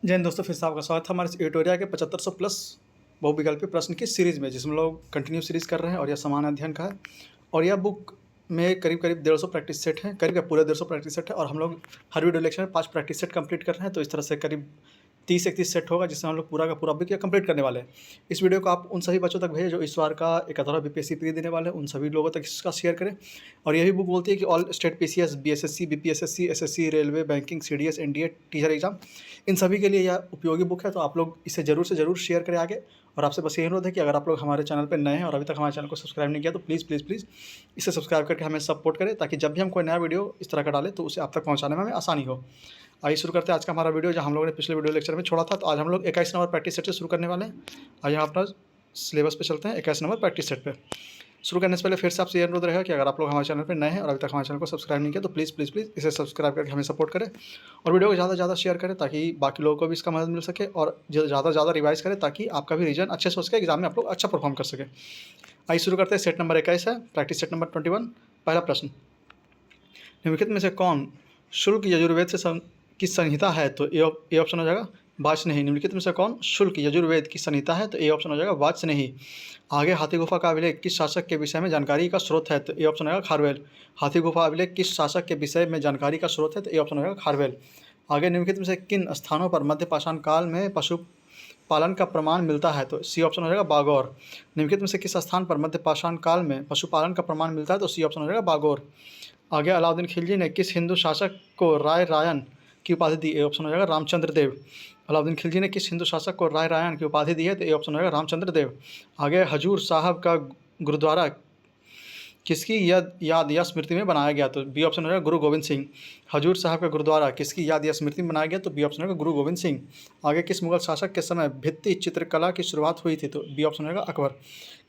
जय हिंद दोस्तों, फिर से आपका स्वागत है हमारे इस ट्यूटोरियल के 7500 प्लस बहुविकल्पी प्रश्न की सीरीज़ में, जिसमें लोग कंटिन्यू सीरीज़ कर रहे हैं और यह समान अध्ययन का है। और यह बुक में करीब करीब 150 प्रैक्टिस सेट हैं, करीब पूरे 150 प्रैक्टिस सेट है। और हम लोग हर वीडियो लेक्चर में 5 प्रैक्टिस सेट कंप्लीट कर रहे हैं, तो इस तरह से करीब 30-31 सेट होगा, जिसमें हम लोग पूरा का पूरा बुक कंप्लीट करने वाले हैं। इस वीडियो को आप उन सभी बच्चों तक भेजें जो इस बार का 11वां बीपीएससी प्री देने वाले हैं, उन सभी लोगों तक इसका शेयर करें। और यही बुक बोलती है कि all state PCS, BSSC, BPSSC, SSC, railway, banking, CDS, NDA, teacher exam, इन सभी के लिए यह उपयोगी बुक है। तो आप लोग इसे ज़रूर से ज़रूर शेयर करें आगे। और आपसे बस यही अनुरोध है कि अगर आप लोग हमारे चैनल पर नए हैं और अभी तक हमारे चैनल को सब्सक्राइब नहीं किया, तो प्लीज़ प्लीज़ प्लीज़ इसे सब्सक्राइब करके हमें सपोर्ट करें, ताकि जब भी हम कोई नया वीडियो इस तरह का डालें तो उसे आप तक पहुँचाने में हमें आसानी हो। आइए शुरू करते हैं आज का हमारा वीडियो, जहाँ हम लोगों ने पिछले वीडियो लेक्चर में छोड़ा था। तो आज हम लोग 21 नंबर प्रैक्टिस सेट से शुरू करने वाले हैं। आइए हम अपना सिलेबस पे चलते हैं। 21 नंबर प्रैक्टिस सेट पे शुरू करने से पहले फिर से आपसे यह अनुरोध रहेगा कि अगर आप लोग हमारे चैनल पर नए हैं और अभी तक हमारे चैनल को सब्सक्राइब नहीं किया, तो प्लीज़ प्लीज़ प्लीज़ इसे सब्सक्राइब करके हमें सपोर्ट करें और वीडियो को ज़्यादा से ज़्यादा शेयर करें, ताकि बाकी लोगों को भी इसका मदद मिल सके। और ज़्यादा से ज़्यादा रिवाइज करें, ताकि आपका भी रीजन अच्छे से हो सके, एग्जाम में आप लोग अच्छा परफॉर्म कर सके। आइए शुरू करते हैं। सेट नंबर 21 है, प्रैक्टिस सेट नंबर 21। पहला प्रश्न, निम्नलिखित में से कौन शुल्क यजुर्वेद से की संहिता है? तो ए ऑप्शन हो जाएगा वाच्य नहीं। निम्नलिखित में से कौन शुल्क यजुर्वेद की संहिता है? तो ए ऑप्शन हो जाएगा वाच्य नहीं। आगे, हाथी गुफा का अभिलेख किस शासक के विषय में जानकारी का स्रोत है? तो ए ऑप्शन होगा खारवेल। हाथी गुफा अभिलेख किस शासक के विषय में जानकारी का स्रोत है? तो ए ऑप्शन होगा खारवेल। आगे, निम्नलिखित में से किन स्थानों पर मध्य पाषाण काल में पशुपालन का प्रमाण मिलता है? तो सी ऑप्शन हो जाएगा बागौर। निम्नलिखित में से किस स्थान पर मध्य पाषाण काल में पशुपालन का प्रमाण मिलता है? तो सी ऑप्शन हो जाएगा बागौर। आगे, अलाउद्दीन खिलजी ने किस हिंदू शासक को राय रायन की उपाधि दी? ए ऑप्शन हो जाएगा रामचंद्र देव। अलाउद्दीन खिलजी ने किस हिंदू शासक को राय रायन की उपाधि दी है? तो ए ऑप्शन हो जाएगा रामचंद्र देव। आगे, हजूर साहब का गुरुद्वारा किसकी याद या स्मृति में बनाया गया? तो बी ऑप्शन हो जाएगा गुरु गोविंद सिंह। हजूर साहब का गुरुद्वारा किसकी याद या स्मृति में बनाया गया? तो बी ऑप्शन होगा गुरु गोविंद सिंह। आगे, किस मुगल शासक के समय भित्ति चित्रकला की शुरुआत हुई थी? तो बी ऑप्शन होगा अकबर।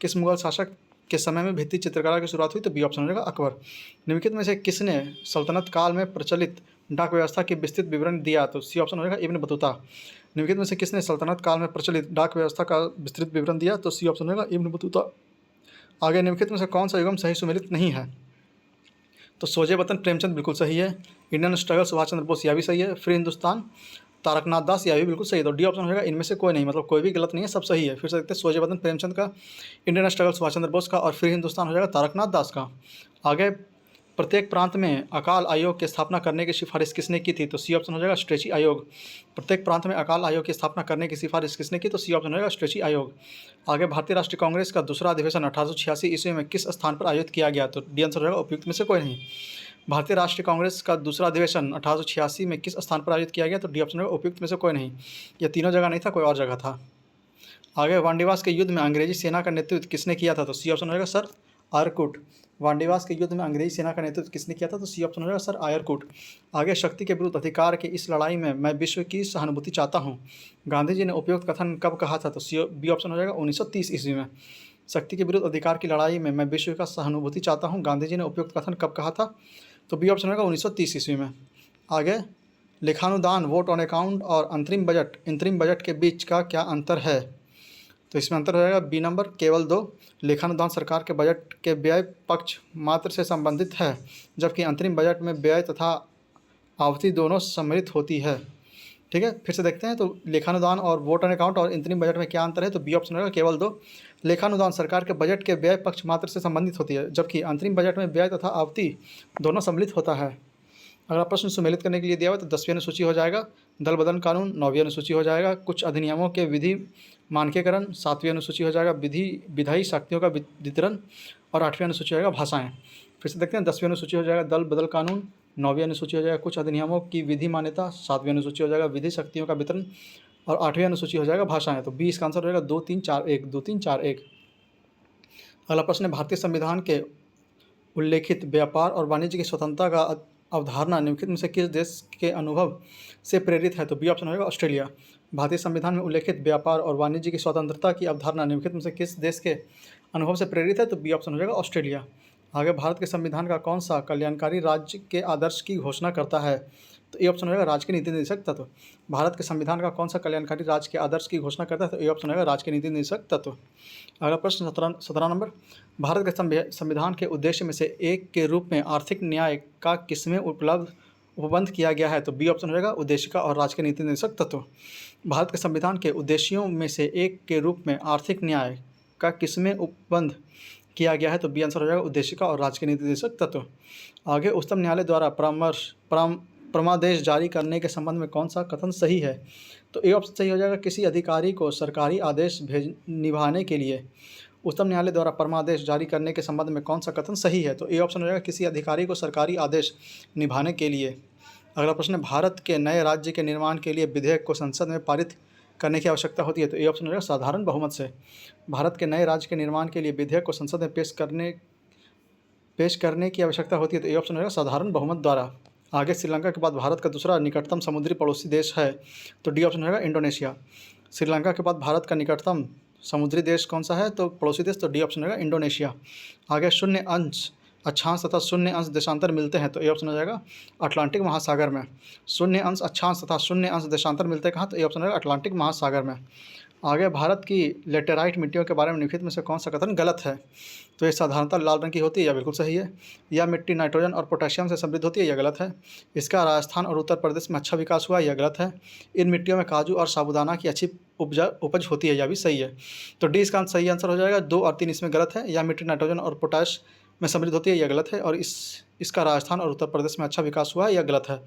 किस मुगल शासक के समय में भित्ति चित्रकला की शुरुआत हुई? तो बी ऑप्शन हो जाएगा अकबर। निम्नलिखित में से किसने सल्तनत काल में प्रचलित डाक व्यवस्था की विस्तृत विवरण दिया? तो सी ऑप्शन हो जाएगा इब्न बतूता। निम्नलिखित में से किसने सल्तनत काल में प्रचलित डाक व्यवस्था का विस्तृत विवरण दिया? तो सी ऑप्शन होगा इब्न बतूता। आगे, निम्नलिखित में से कौन सा युगम सही सुमेलित नहीं है? तो सोजे वतन प्रेमचंद बिल्कुल सही है। इंडियन स्ट्रगल सुभाष चंद्र बोस, यह भी सही है। फ्री हिंदुस्तान तारकनाथ दास, यह भी बिल्कुल सही है। तो डी ऑप्शन हो जाएगा इनमें से कोई नहीं, मतलब कोई भी गलत नहीं है, सब सही है। फिर से देखते हैं, सोजे वतन प्रेमचंद का, इंडियन स्ट्रगल सुभाष चंद्र बोस का, और फ्री हिंदुस्तान हो जाएगा तारकनाथ दास का। आगे, प्रत्येक प्रांत में अकाल आयोग की स्थापना करने की सिफारिश किसने की थी? तो सी ऑप्शन हो जाएगा स्ट्रेची आयोग। प्रत्येक प्रांत में अकाल आयोग की स्थापना करने की सिफारिश किसने की? तो सी ऑप्शन हो जाएगा स्ट्रेची आयोग। आगे, भारतीय राष्ट्रीय कांग्रेस का दूसरा अधिवेशन 1886 ईस्वी में किस स्थान पर आयोजित किया गया? तो डी आंसर हो जाएगा उपयुक्त में से कोई नहीं। भारतीय राष्ट्रीय कांग्रेस का दूसरा अधिवेशन 1886 में किस स्थान पर आयोजित किया गया? तो डी ऑप्शन होगा उपयुक्त में से कोई नहीं। यह तीनों जगह नहीं था, कोई और जगह था। आगे, वांडीवास के युद्ध में अंग्रेजी सेना का नेतृत्व किसने किया था? तो सी ऑप्शन हो जाएगा सर आयरकुट। वांडीवास के युद्ध में अंग्रेजी सेना का नेतृत्व किसने किया था? तो सी ऑप्शन हो जाएगा सर आयरकुट। आगे, शक्ति के विरुद्ध अधिकार की इस लड़ाई में मैं विश्व की सहानुभूति चाहता हूँ, गांधी जी ने उपयुक्त कथन कब कहा था? तो बी ऑप्शन हो जाएगा 1930 ईस्वी में। शक्ति के विरुद्ध अधिकार की लड़ाई में मैं विश्व का सहानुभूति चाहता हूँ, गांधी जी ने उपयुक्त कथन कब कहा था? तो बी ऑप्शन होगा 1930 ईस्वी में। आगे, लेखानुदान, वोट ऑन अकाउंट और अंतरिम बजट के बीच का क्या अंतर है? तो इसमें अंतर हो जाएगा बी नंबर, केवल 2। लेखानुदान सरकार के बजट के व्यय पक्ष मात्र से संबंधित है, जबकि अंतरिम बजट में व्यय तथा आवती दोनों सम्मिलित होती है। ठीक है, फिर से देखते हैं। तो लेखानुदान और वोट ऑन अकाउंट और अंतरिम बजट में क्या अंतर है? तो बी ऑप्शन होगा केवल 2। लेखानुदान सरकार के बजट के व्यय पक्ष मात्र से संबंधित होती है, जबकि अंतरिम बजट में व्यय तथा आवती दोनों सम्मिलित होता है। अगला प्रश्न सुमेलित करने के लिए दिया हुआ, तो 10वीं अनुसूची हो जाएगा दल बदल कानून, 9वीं अनुसूची हो जाएगा कुछ अधिनियमों के विधि मानकीकरण, 7वीं अनुसूची हो जाएगा विधायी शक्तियों का वितरण, और 8वीं अनुसूची हो जाएगा भाषाएं। फिर से देखते हैं, 10वीं अनुसूची हो जाएगा दल बदल कानून, 9वीं अनुसूची हो जाएगा कुछ अधिनियमों की विधि मान्यता, 7वीं अनुसूची हो जाएगा विधि शक्तियों का वितरण, और 8वीं अनुसूची हो जाएगा भाषाएं। तो बी इसका आंसर हो जाएगा 2 3 4 1, 2 3 4 1। अगला प्रश्न है, भारतीय संविधान के उल्लेखित व्यापार और वाणिज्य की स्वतंत्रता का अवधारणा निम्नलिखित में से किस देश के अनुभव से प्रेरित है? तो बी ऑप्शन होगा ऑस्ट्रेलिया। भारतीय संविधान में उल्लेखित व्यापार और वाणिज्य की स्वतंत्रता की अवधारणा निम्नलिखित में से किस देश के अनुभव से प्रेरित है? तो बी ऑप्शन हो जाएगा ऑस्ट्रेलिया। आगे, भारत के संविधान का कौन सा कल्याणकारी राज्य के आदर्श की घोषणा करता है? तो ए ऑप्शन हो जाएगा राज्य के नीति निर्देशक तत्व। भारत के संविधान का कौन सा कल्याणकारी राज्य के आदर्श की घोषणा करता है? तो ए ऑप्शन होगा राज्य के नीति निर्देशक तत्व। अगला प्रश्न 17 नंबर, भारत के संविधान के उद्देश्य में से एक के रूप में आर्थिक न्याय का किसमें उपबंध किया गया है? तो बी ऑप्शन हो जाएगा उद्देशिका और राज्य के नीति निर्देशक तत्व। भारत के संविधान के उद्देश्यों में से एक के रूप में आर्थिक न्याय का किसमें उपबंध किया गया है? तो बी आंसर हो जाएगा उद्देशिका और राज्य के नीति निर्देशक तत्व। आगे, उच्चतम न्यायालय द्वारा परमादेश जारी करने के संबंध में कौन सा कथन सही है? तो ए ऑप्शन सही हो जाएगा, किसी अधिकारी को सरकारी आदेश निभाने के लिए उच्चतम न्यायालय द्वारा परमादेश जारी करने के संबंध में कौन सा कथन सही है? तो ए ऑप्शन हो जाएगा, किसी अधिकारी को सरकारी आदेश निभाने के लिए। अगला प्रश्न है, भारत के नए राज्य के निर्माण के लिए विधेयक को संसद में पारित करने की आवश्यकता होती है? तो ए ऑप्शन हो जाएगा, साधारण बहुमत से। भारत के नए राज्य के निर्माण के लिए विधेयक को संसद में पेश करने की आवश्यकता होती है? तो ए ऑप्शन हो जाएगा, साधारण बहुमत द्वारा। आगे, श्रीलंका के बाद भारत का दूसरा निकटतम समुद्री पड़ोसी देश है? तो डी ऑप्शन हो जाएगा, इंडोनेशिया। श्रीलंका के बाद भारत का निकटतम समुद्री देश कौन सा है? तो पड़ोसी देश, तो डी ऑप्शन होगा इंडोनेशिया। आगे, शून्य अंश अक्षांश तथा शून्य अंश देशांतर मिलते हैं? तो ए ऑप्शन हो जाएगा अटलांटिक महासागर में। शून्य अंश अक्षांश तथा शून्य अंश देशांतर मिलते हैं कहाँ? तो ए ऑप्शन हो जाएगा अटलांटिक महासागर में। आगे, भारत की लेटेराइट मिट्टियों के बारे में निम्नलिखित में से कौन सा कथन गलत है? तो ये साधारणतः लाल रंग की होती है, यह बिल्कुल सही है। यह मिट्टी नाइट्रोजन और पोटेशियम से समृद्ध होती है, यह गलत है। इसका राजस्थान और उत्तर प्रदेश में अच्छा विकास हुआ, यह गलत है। इन मिट्टियों में काजू और साबूदाना की अच्छी उपज होती है, यह भी सही है। तो डी इसका सही आंसर हो जाएगा। 2 और 3 इसमें गलत है। यह मिट्टी नाइट्रोजन और पोटाश में समृद्ध होती है, यह गलत है। और इसका राजस्थान और उत्तर प्रदेश में अच्छा विकास हुआ है, यह गलत है।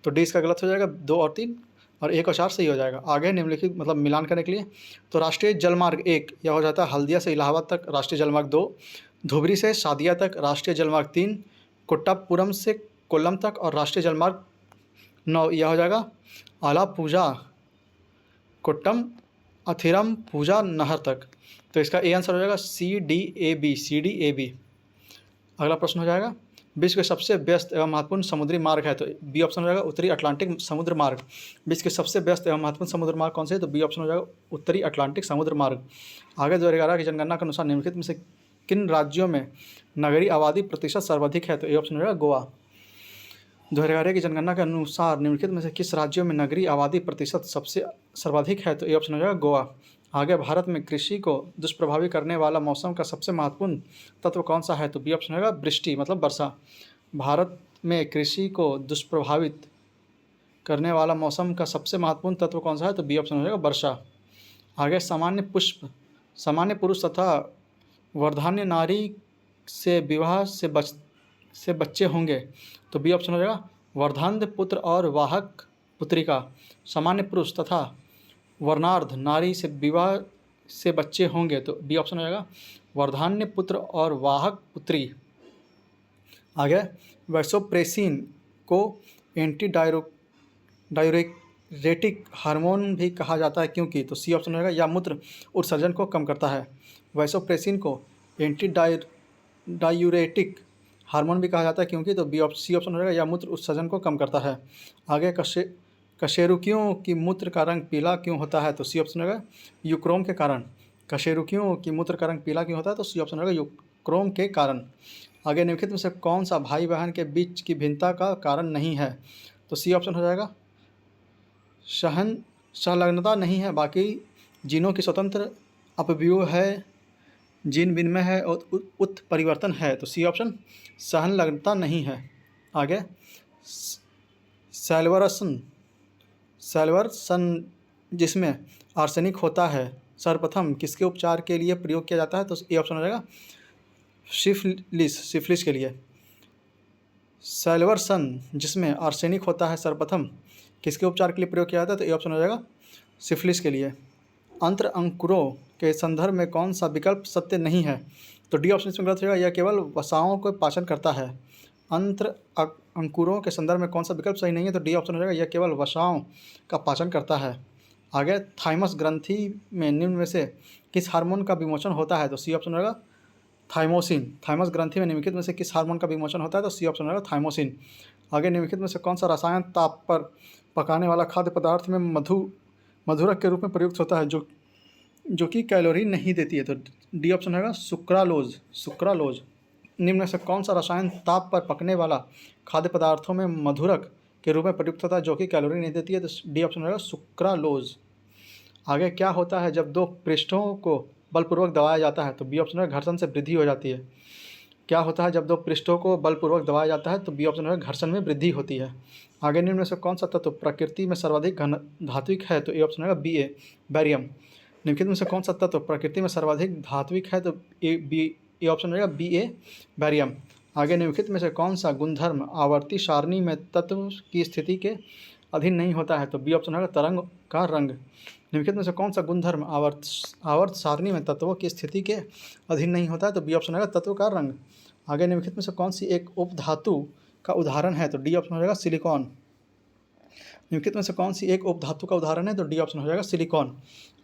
तो डी इसका गलत हो जाएगा। 2 और 3 और 1 और 4 सही हो जाएगा। आगे, निम्नलिखित मतलब मिलान करने के लिए, तो राष्ट्रीय जलमार्ग 1 यह हो जाता है हल्दिया से इलाहाबाद तक, राष्ट्रीय जलमार्ग 2 धुबरी से सादिया तक, राष्ट्रीय जलमार्ग 3 कोट्टापुरम से कोल्लम तक, और राष्ट्रीय जलमार्ग 9 यह हो जाएगा आलापूजा कोट्टम अथिरम पूजा नहर तक। तो इसका ए आंसर हो जाएगा CDAB। अगला प्रश्न हो जाएगा, विश्व के सबसे व्यस्त एवं महत्वपूर्ण समुद्री मार्ग है? तो बी ऑप्शन हो जाएगा उत्तरी अटलांटिक समुद्र मार्ग। विश्व के सबसे व्यस्त एवं महत्वपूर्ण समुद्र मार्ग कौन से है? तो बी ऑप्शन हो जाएगा उत्तरी अटलांटिक समुद्र मार्ग। आगे, 2011 की जनगणना के अनुसार निम्नलिखित में से किन राज्यों में नगरीय आबादी प्रतिशत सर्वाधिक है? तो ए ऑप्शन हो जाएगा गोवा। 2011 की जनगणना के अनुसार निम्नलिखित में से किस राज्यों में नगरीय आबादी प्रतिशत सबसे सर्वाधिक है? तो ए ऑप्शन हो जाएगा गोवा। आगे, भारत में कृषि को दुष्प्रभावी करने वाला मौसम का सबसे महत्वपूर्ण तत्व कौन सा है? तो बी ऑप्शन होगा वृष्टि मतलब वर्षा। भारत में कृषि को दुष्प्रभावित करने वाला मौसम का सबसे महत्वपूर्ण तत्व कौन सा है? तो बी ऑप्शन हो जाएगा वर्षा। आगे, सामान्य पुरुष तथा वर्धान्य नारी से विवाह से बच्चे होंगे? तो बी ऑप्शन हो जाएगा वर्धान्य पुत्र और वाहक पुत्रिका। सामान्य पुरुष तथा वर्णार्ध नारी से विवाह से बच्चे होंगे, तो बी ऑप्शन हो जाएगा वर्धान्य पुत्र और वाहक पुत्री। आगे, वैसोप्रेसिन को एंटी डायूरेटिक हार्मोन भी कहा जाता है क्योंकि? तो सी ऑप्शन हो जाएगा यह मूत्र उत्सर्जन को कम करता है। वैसोप्रेसिन को एंटी डायूरेटिक हार्मोन भी कहा जाता है क्योंकि? तो सी ऑप्शन हो जाएगा यह मूत्र उत्सर्जन को कम करता है। आगे, कशेरुकियों की मूत्र का रंग पीला क्यों होता है? तो सी ऑप्शन होगा यूक्रोम के कारण। कशेरुकियों की मूत्र का रंग पीला क्यों होता है? तो सी ऑप्शन होगा यूक्रोम के कारण। आगे, निम्नलिखित में से कौन सा भाई बहन के बीच की भिन्नता का कारण नहीं है? तो सी ऑप्शन हो जाएगा संलग्नता नहीं है, बाकी जीनों की स्वतंत्र अपव्यूह है, जीन विनिमय है और उत्परिवर्तन है। तो सी ऑप्शन संलग्नता नहीं है। आगे, सैल्वर्सन जिसमें आर्सेनिक होता है सर्वप्रथम किसके उपचार के लिए प्रयोग किया जाता है? तो ए ऑप्शन हो जाएगा सिफिलिस के लिए। सैल्वर्सन जिसमें आर्सेनिक होता है सर्वप्रथम किसके उपचार के लिए प्रयोग किया जाता है? तो ए ऑप्शन हो जाएगा सिफिलिस के लिए। अंतर अंकुरों के संदर्भ में कौन सा विकल्प सत्य नहीं है? तो डी ऑप्शन इसमें गलत होगा, यह केवल वसाओं को पाचन करता है। अंतर अंकुरों के संदर्भ में कौन सा विकल्प सही नहीं है? तो डी ऑप्शन हो जाएगा यह केवल वसाओं का पाचन करता है। आगे, थाइमस ग्रंथि में निम्न में से किस हार्मोन का विमोचन होता है? तो सी ऑप्शन होगा थाइमोसिन। थाइमस ग्रंथि में निम्नलिखित में से किस हार्मोन का विमोचन होता है? तो सी ऑप्शन होगा थाइमोसिन। आगे, निम्नलिखित में से कौन सा रसायन ताप पर पकाने वाला खाद्य पदार्थ में मधुरक के रूप में प्रयुक्त होता है जो कि कैलोरी नहीं देती है? तो डी ऑप्शन होगा सुक्रालोज। निम्न में से कौन सा रसायन ताप पर पकने वाला खाद्य पदार्थों में मधुरक के रूप में प्रयुक्त होता है जो कि कैलोरी नहीं देती है? तो डी ऑप्शन होगा सुक्रालोज। आगे, क्या होता है जब 2 पृष्ठों को बलपूर्वक दबाया जाता है? तो बी ऑप्शन है घर्षण से वृद्धि हो जाती है। क्या होता है जब दो पृष्ठों को बलपूर्वक दबाया जाता है? तो बी ऑप्शन होगा घर्षण में वृद्धि होती है। आगे निम्न में से कौन सा तत्व प्रकृति में सर्वाधिक घन धात्विक है? तो ए ऑप्शन होगा बी ए बैरियम। निम्नलिखित में से कौन सा तत्व प्रकृति में सर्वाधिक धात्विक है? तो ए ऑप्शन होगा बी ए बैरियम। आगे निम्नलिखित में से कौन सा गुणधर्म आवर्ती सारणी में तत्व की स्थिति के अधीन नहीं होता है? तो बी ऑप्शन होगा तरंग का रंग। निम्नलिखित में से कौन सा गुणधर्म आवर्त सारणी में तत्वों की स्थिति के अधीन नहीं होता है? तो बी ऑप्शन होगा तत्व का रंग। आगे निम्नलिखित में से कौन सी एक उपधातु का उदाहरण है? तो डी ऑप्शन हो जाएगा सिलिकॉन। निम्नलिखित में से कौन सी एक उपधातु का उदाहरण है? तो डी ऑप्शन हो जाएगा सिलिकॉन।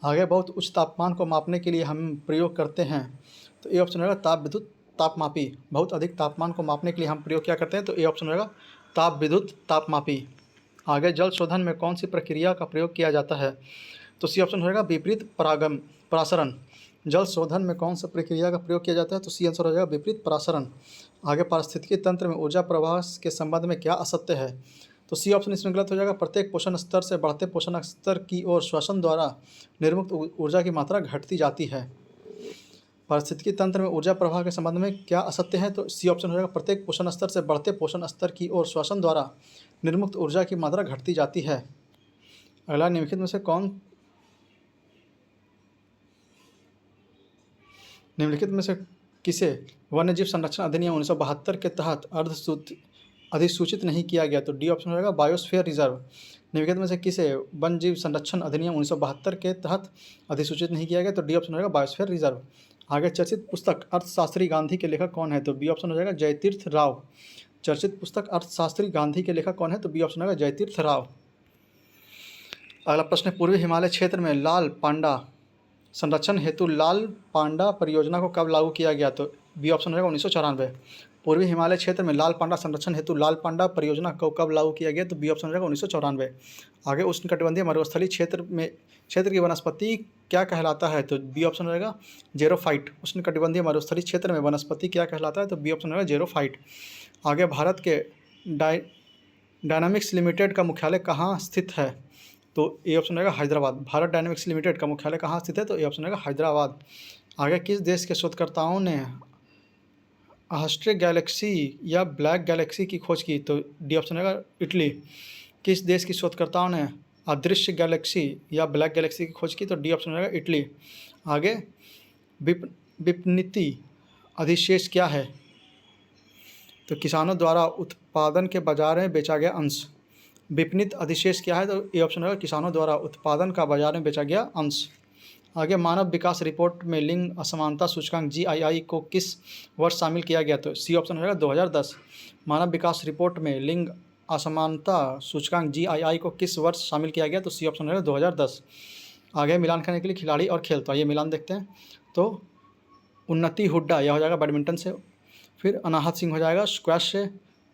आगे बहुत उच्च तापमान को मापने के लिए हम प्रयोग करते हैं? तो ए ऑप्शन होगा ताप विद्युत तापमापी। बहुत अधिक तापमान को मापने के लिए हम प्रयोग क्या करते हैं? तो ए ऑप्शन होगा ताप विद्युत तापमापी। आगे जल शोधन में कौन सी प्रक्रिया का प्रयोग किया जाता है? तो सी ऑप्शन होगा विपरीत परासरण। जल शोधन में कौन सा प्रक्रिया का प्रयोग किया जाता है? तो सी आंसर हो जाएगा विपरीत परासरण। आगे पारिस्थितिकी तंत्र में ऊर्जा प्रवाह के संबंध में क्या असत्य है? तो सी ऑप्शन इसमें गलत हो जाएगा। प्रत्येक पोषण स्तर से बढ़ते पोषण स्तर की ओर श्वसन द्वारा निर्मुक्त ऊर्जा की मात्रा घटती जाती है। पारिस्थितिकी तंत्र में ऊर्जा प्रवाह के संबंध में क्या असत्य है? तो सी ऑप्शन हो जाएगा प्रत्येक पोषण स्तर से बढ़ते पोषण स्तर की ओर श्वसन द्वारा निर्मुक्त ऊर्जा की मात्रा घटती जाती है। अगला निम्नलिखित में से निम्नलिखित में से किसे वन्यजीव संरक्षण अधिनियम 1972 के तहत अधिसूचित नहीं किया गया? तो डी ऑप्शन होगा बायोस्फीयर रिजर्व। निम्नलिखित में से किसे वन्यजीव संरक्षण अधिनियम 1972 के तहत अधिसूचित नहीं किया गया? तो डी ऑप्शन होगा बायोस्फीयर रिजर्व। आगे चर्चित पुस्तक अर्थशास्त्री गांधी के लेखक कौन है? तो बी ऑप्शन हो जाएगा जयतीर्थ राव। चर्चित पुस्तक अर्थशास्त्री गांधी के लेखक कौन है? तो बी ऑप्शन होगा जयतीर्थ राव। अगला प्रश्न है पूर्वी हिमालय क्षेत्र में लाल पांडा संरक्षण हेतु लाल पांडा परियोजना को कब लागू किया गया? तो बी ऑप्शन होगा 1994। पूर्वी हिमालय क्षेत्र में लाल पांडा संरक्षण हेतु लाल पांडा परियोजना को कब लागू किया गया? तो बी ऑप्शन होगा 1994। आगे उष्णकटिबंधीय मरुस्थलीय क्षेत्र की वनस्पति क्या कहलाता है? तो बी ऑप्शन होगा जेरोफाइट। उष्णकटिबंधीय मरुस्थलीय क्षेत्र में वनस्पति क्या कहलाता है? तो बी ऑप्शन होगा जेरोफाइट। आगे भारत के डायनामिक्स लिमिटेड का मुख्यालय कहाँ स्थित है? तो ए ऑप्शन रहेगा हैदराबाद। भारत डायनामिक्स लिमिटेड का मुख्यालय कहाँ स्थित है? तो ए ऑप्शन रहेगा हैदराबाद। आगे किस देश के शोधकर्ताओं ने अहस्ट्रे गैलेक्सी या ब्लैक गैलेक्सी की खोज की? तो डी ऑप्शन रहेगा इटली। किस देश की शोधकर्ताओं ने अदृश्य गैलेक्सी या ब्लैक गैलेक्सी की खोज की? तो डी ऑप्शन रहेगा इटली। आगे विपणिति अधिशेष क्या है? तो किसानों द्वारा उत्पादन के बाजार में बेचा गया अंश। विपणित अधिशेष क्या है? तो ए ऑप्शन होगा किसानों द्वारा उत्पादन का बाजार में बेचा गया अंश। आगे मानव विकास रिपोर्ट में लिंग असमानता सूचकांक GII को किस वर्ष शामिल किया गया? तो सी ऑप्शन होगा 2010। मानव विकास रिपोर्ट में लिंग असमानता सूचकांक GII को किस वर्ष शामिल किया गया? तो सी ऑप्शन होगा 2010। आगे मिलान करने के लिए खिलाड़ी और खेल, तो आइए मिलान देखते हैं। तो उन्नति हुड्डा यह हो जाएगा बैडमिंटन से, फिर अनाहत सिंह हो जाएगा स्क्वैश से,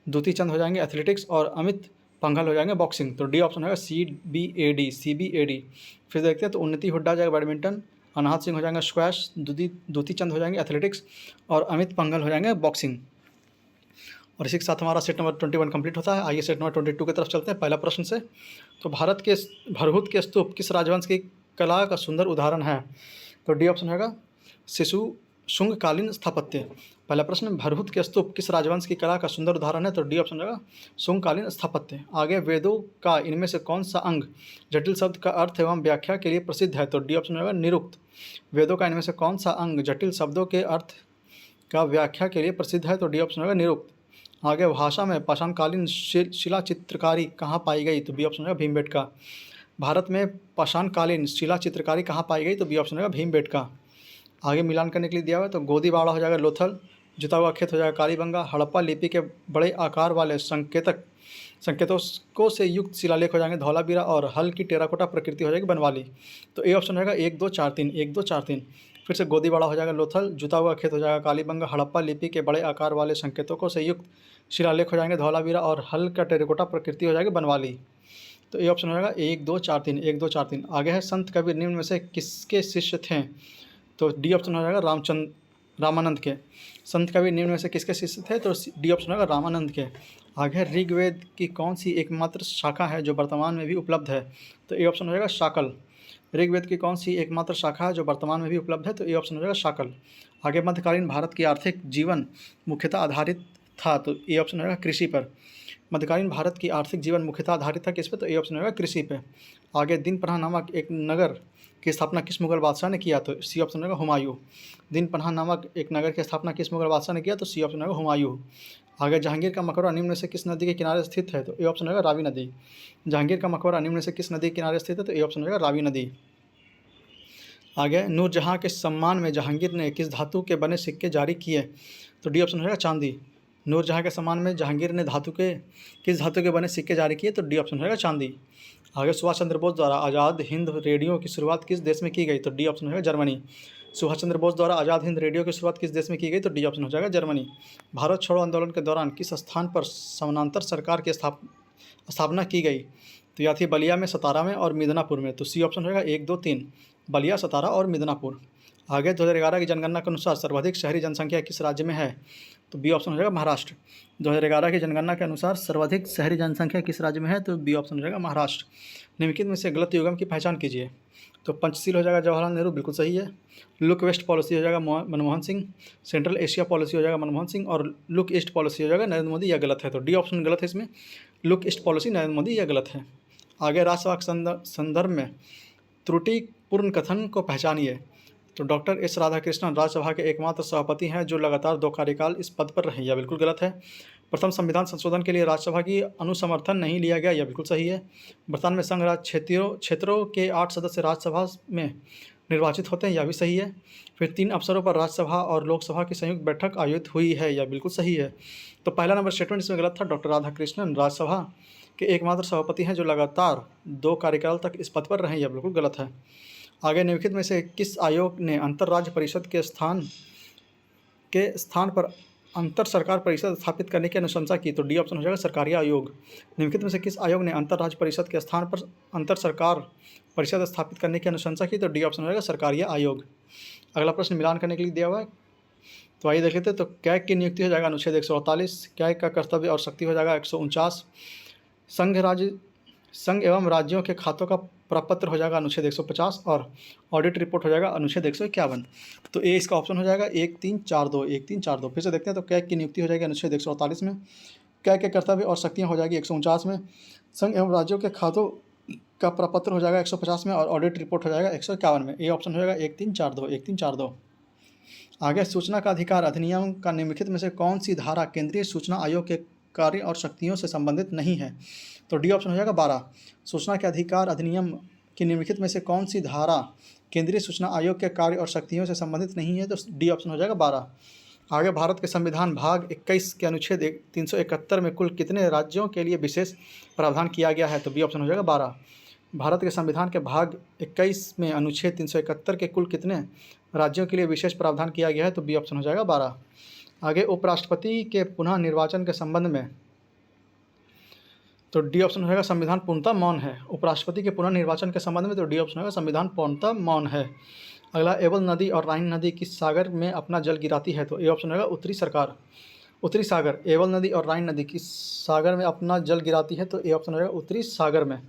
द्युति चंद हो जाएंगे एथलेटिक्स और अमित पंघल हो जाएंगे बॉक्सिंग। तो डी ऑप्शन होगा CBAD। फिर देखते हैं तो उन्नति हुड्डा हो जाएगा बैडमिंटन, अनाहत सिंह हो जाएंगे स्क्वैश, द्युति चंद हो जाएंगे एथलेटिक्स और अमित पंघल हो जाएंगे बॉक्सिंग। और इसी के साथ हमारा सेट नंबर 21 कंप्लीट होता है। आइए सेट नंबर 22 की तरफ चलते हैं। पहला प्रश्न से, तो भारत के भरहुत के स्तूप किस राजवंश की कला का सुंदर उदाहरण है? तो डी ऑप्शन होगा शुंगकालीन स्थापत्य। पहला प्रश्न, भरहुत के स्तूप किस राजवंश की कला का सुंदर उदाहरण है? तो डी ऑप्शन होगा शुंगकालीन स्थापत्य। आगे वेदों का इनमें से कौन सा अंग जटिल शब्द का अर्थ एवं व्याख्या के लिए प्रसिद्ध है? तो डी ऑप्शन होगा निरुक्त। वेदों का इनमें से कौन सा अंग जटिल शब्दों के अर्थ का व्याख्या के लिए प्रसिद्ध है? तो डी ऑप्शन होगा निरुक्त। आगे भाषा में पाषाणकालीन शिला चित्रकारी कहाँ पाई गई? तो बी ऑप्शन होगा भीमबेटका। भारत में पाषाणकालीन शिला चित्रकारी कहाँ पाई गई? तो बी ऑप्शन होगा भीमबेटका। आगे मिलान करने के लिए दिया हुआ है, तो गोदीबाड़ा हो जाएगा लोथल, जुता हुआ खेत हो जाएगा कालीबंगा, हड़प्पा लिपि के बड़े आकार वाले संकेतों से युक्त शिलालेख हो जाएंगे धौलावीरा और हल की टेराकोटा प्रकृति हो जाएगी बनवाली। तो ए ऑप्शन रहेगा 1 2 4 3 1 2 4 3। फिर से गोदीबाड़ा हो जाएगा लोथल, जुता हुआ खेत हो जाएगा कालीबंगा, हड़प्पा लिपि के बड़े आकार वाले संकेतों से युक्त शिलालेख हो जाएंगे धौलावीरा और हल का टेराकोटा प्रकृति हो जाएगी बनवाली। तो ए ऑप्शन रहेगा 1 2 4 3 1 2 4 3। आगे है संत कबीर निम्न में से किसके शिष्य थे? तो डी ऑप्शन हो जाएगा रामानंद के। संत कबीर निम्न में से किसके शिष्य थे? तो डी ऑप्शन होगा रामानंद के। आगे है, ऋग्वेद की कौन सी एकमात्र शाखा है जो वर्तमान में भी उपलब्ध है? तो ए ऑप्शन हो जाएगा शाकल। ऋग्वेद की कौन सी एकमात्र शाखा है जो वर्तमान में भी उपलब्ध है? तो ए ऑप्शन हो जाएगा शाकल। आगे, मध्यकालीन भारत की आर्थिक जीवन मुख्यतः आधारित था? तो ए ऑप्शन हो जाएगा कृषि पर। मध्यकालीन भारत की आर्थिक जीवन मुख्यतः आधारित था किस पे? तो ए ऑप्शन होगा कृषि पे। आगे, दीनपन्हा नामक एक नगर की स्थापना किस मुगल बादशाह ने किया? तो सी ऑप्शन होगा हुमायूं। दीनपन्हा नामक एक नगर की स्थापना किस मुगल बादशाह ने किया? तो सी ऑप्शन होगा हुमायूं। आगे, जहांगीर का मकबरा निम्न में से किस नदी के किनारे स्थित है? तो ए ऑप्शन होगा रावी नदी। जहांगीर का मकबरा निम्न में से किस नदी के किनारे स्थित है? तो ए ऑप्शन होगा रावी नदी। आगे, नूरजहाँ के सम्मान में जहांगीर ने किस धातु के बने सिक्के जारी किए? तो डी ऑप्शन होगा चांदी। नूरजहाँ के सम्मान में जहांगीर ने किस धातु के बने सिक्के जारी किए? तो डी ऑप्शन होगा चांदी। आगे, सुभाष चंद्र बोस द्वारा आज़ाद हिंद रेडियो की शुरुआत किस देश में की गई? तो डी ऑप्शन होगा जर्मनी। सुभाष चंद्र बोस द्वारा आज़ाद हिंद रेडियो की शुरुआत किस देश में की गई? तो डी ऑप्शन हो जाएगा जर्मनी। भारत छोड़ो आंदोलन के दौरान किस स्थान पर समानांतर सरकार की स्थापना की गई? तो या थी बलिया में, सतारा में और मिदनापुर में। तो सी ऑप्शन होगा 1, 2, 3, बलिया, सतारा और मिदनापुर। आगे, 2011 की जनगणना के अनुसार सर्वाधिक शहरी जनसंख्या किस राज्य में है? तो बी ऑप्शन हो जाएगा महाराष्ट्र। 2011 की जनगणना के अनुसार सर्वाधिक शहरी जनसंख्या किस राज्य में है? तो बी ऑप्शन हो जाएगा महाराष्ट्र। निम्नलिखित में से गलत युग्म की पहचान कीजिए। तो पंचशील हो जाएगा जवाहरलाल नेहरू, बिल्कुल सही है। लुक वेस्ट पॉलिसी हो जाएगा Manmohan Singh. Central Asia policy हो जाएगा मनमोहन सिंह। और लुक ईस्ट पॉलिसी हो जाएगा नरेंद्र मोदी, यह गलत है। तो डी ऑप्शन गलत है इसमें। Look east policy Narendra Modi, यह गलत है। आगे, राज्यसभा के संदर्भ में त्रुटिपूर्ण कथन को पहचानिए। तो डॉक्टर एस राधाकृष्णन राज्यसभा के एकमात्र सभापति हैं जो लगातार 2 कार्यकाल इस पद पर रहे, यह बिल्कुल गलत है। प्रथम संविधान संशोधन के लिए राज्यसभा की अनुसमर्थन नहीं लिया गया, यह बिल्कुल सही है। वर्तमान में संघ राज्य क्षेत्रों के 8 सदस्य राज्यसभा में निर्वाचित होते हैं, यह भी सही है। फिर 3 अवसरों पर राज्यसभा और लोकसभा की संयुक्त बैठक आयोजित हुई है, यह बिल्कुल सही है। तो पहला नंबर स्टेटमेंट इसमें गलत था। डॉक्टर राधाकृष्णन राज्यसभा के एकमात्र सभापति हैं जो लगातार 2 कार्यकाल तक इस पद पर रहे, यह बिल्कुल गलत है। आगे, निम्नलिखित में से किस आयोग ने अंतर्राज्य परिषद के स्थान पर अंतर सरकार परिषद स्थापित करने की अनुशंसा की? तो डी ऑप्शन हो जाएगा सरकारी आयोग। निम्नलिखित में से किस आयोग ने अंतर्राज्य परिषद के स्थान पर अंतर सरकार परिषद स्थापित करने की अनुशंसा की? तो डी ऑप्शन हो जाएगा सरकारी आयोग। अगला प्रश्न मिलान करने के लिए दिया हुआ है, तो आइए देख लेते हैं। तो कैग की नियुक्ति हो जाएगा अनुच्छेद 148। कैग का कर्तव्य और शक्ति हो जाएगा 149। संघ एवं राज्यों के खातों का प्रपत्र हो जाएगा अनुच्छेद 150। और ऑडिट रिपोर्ट हो जाएगा अनुच्छेद 151। तो ए इसका ऑप्शन हो जाएगा 1, 3, 4, 2, 1, 3, 4, 2। फिर से देखते हैं। तो कैग की नियुक्ति हो जाएगी अनुच्छेद 148 में। कैग के कर्तव्य और शक्तियाँ हो जाएगी 149 में। संघ एवं राज्यों के खातों का प्रपत्र हो जाएगा 150 में। और ऑडिट रिपोर्ट हो जाएगा 151 में। ए ऑप्शन हो जाएगा 1, 3, 4, 2, 1, 3, 4, 2। आगे, सूचना का अधिकार अधिनियम का निम्नलिखित में से कौन सी धारा केंद्रीय सूचना आयोग के कार्य और शक्तियों से संबंधित नहीं है? तो डी ऑप्शन हो जाएगा 12। सूचना के अधिकार अधिनियम की निम्नलिखित में से कौन सी धारा केंद्रीय सूचना आयोग के कार्य और शक्तियों से संबंधित नहीं है? तो डी ऑप्शन हो जाएगा 12। आगे, भारत के संविधान भाग 21 के अनुच्छेद 371 में कुल कितने राज्यों के लिए विशेष प्रावधान किया गया है? तो बी ऑप्शन हो जाएगा 12। भारत के संविधान के भाग 21 में अनुच्छेद 371 के कुल कितने राज्यों के लिए विशेष प्रावधान किया गया है? तो बी ऑप्शन हो जाएगा 12। आगे, उपराष्ट्रपति के पुनः निर्वाचन के संबंध में, तो डी ऑप्शन हो जाएगा संविधान पूर्णतः मौन है। उपराष्ट्रपति के पुनः निर्वाचन के संबंध में तो डी ऑप्शन होगा संविधान पूर्णतः मौन है। अगला, एबल नदी और राइन नदी किस सागर में अपना जल गिराती है? तो ए ऑप्शन होगा उत्तरी सागर। एबल नदी और राइन नदी किस सागर में अपना जल गिराती है? तो ए ऑप्शन होगा उत्तरी सागर में।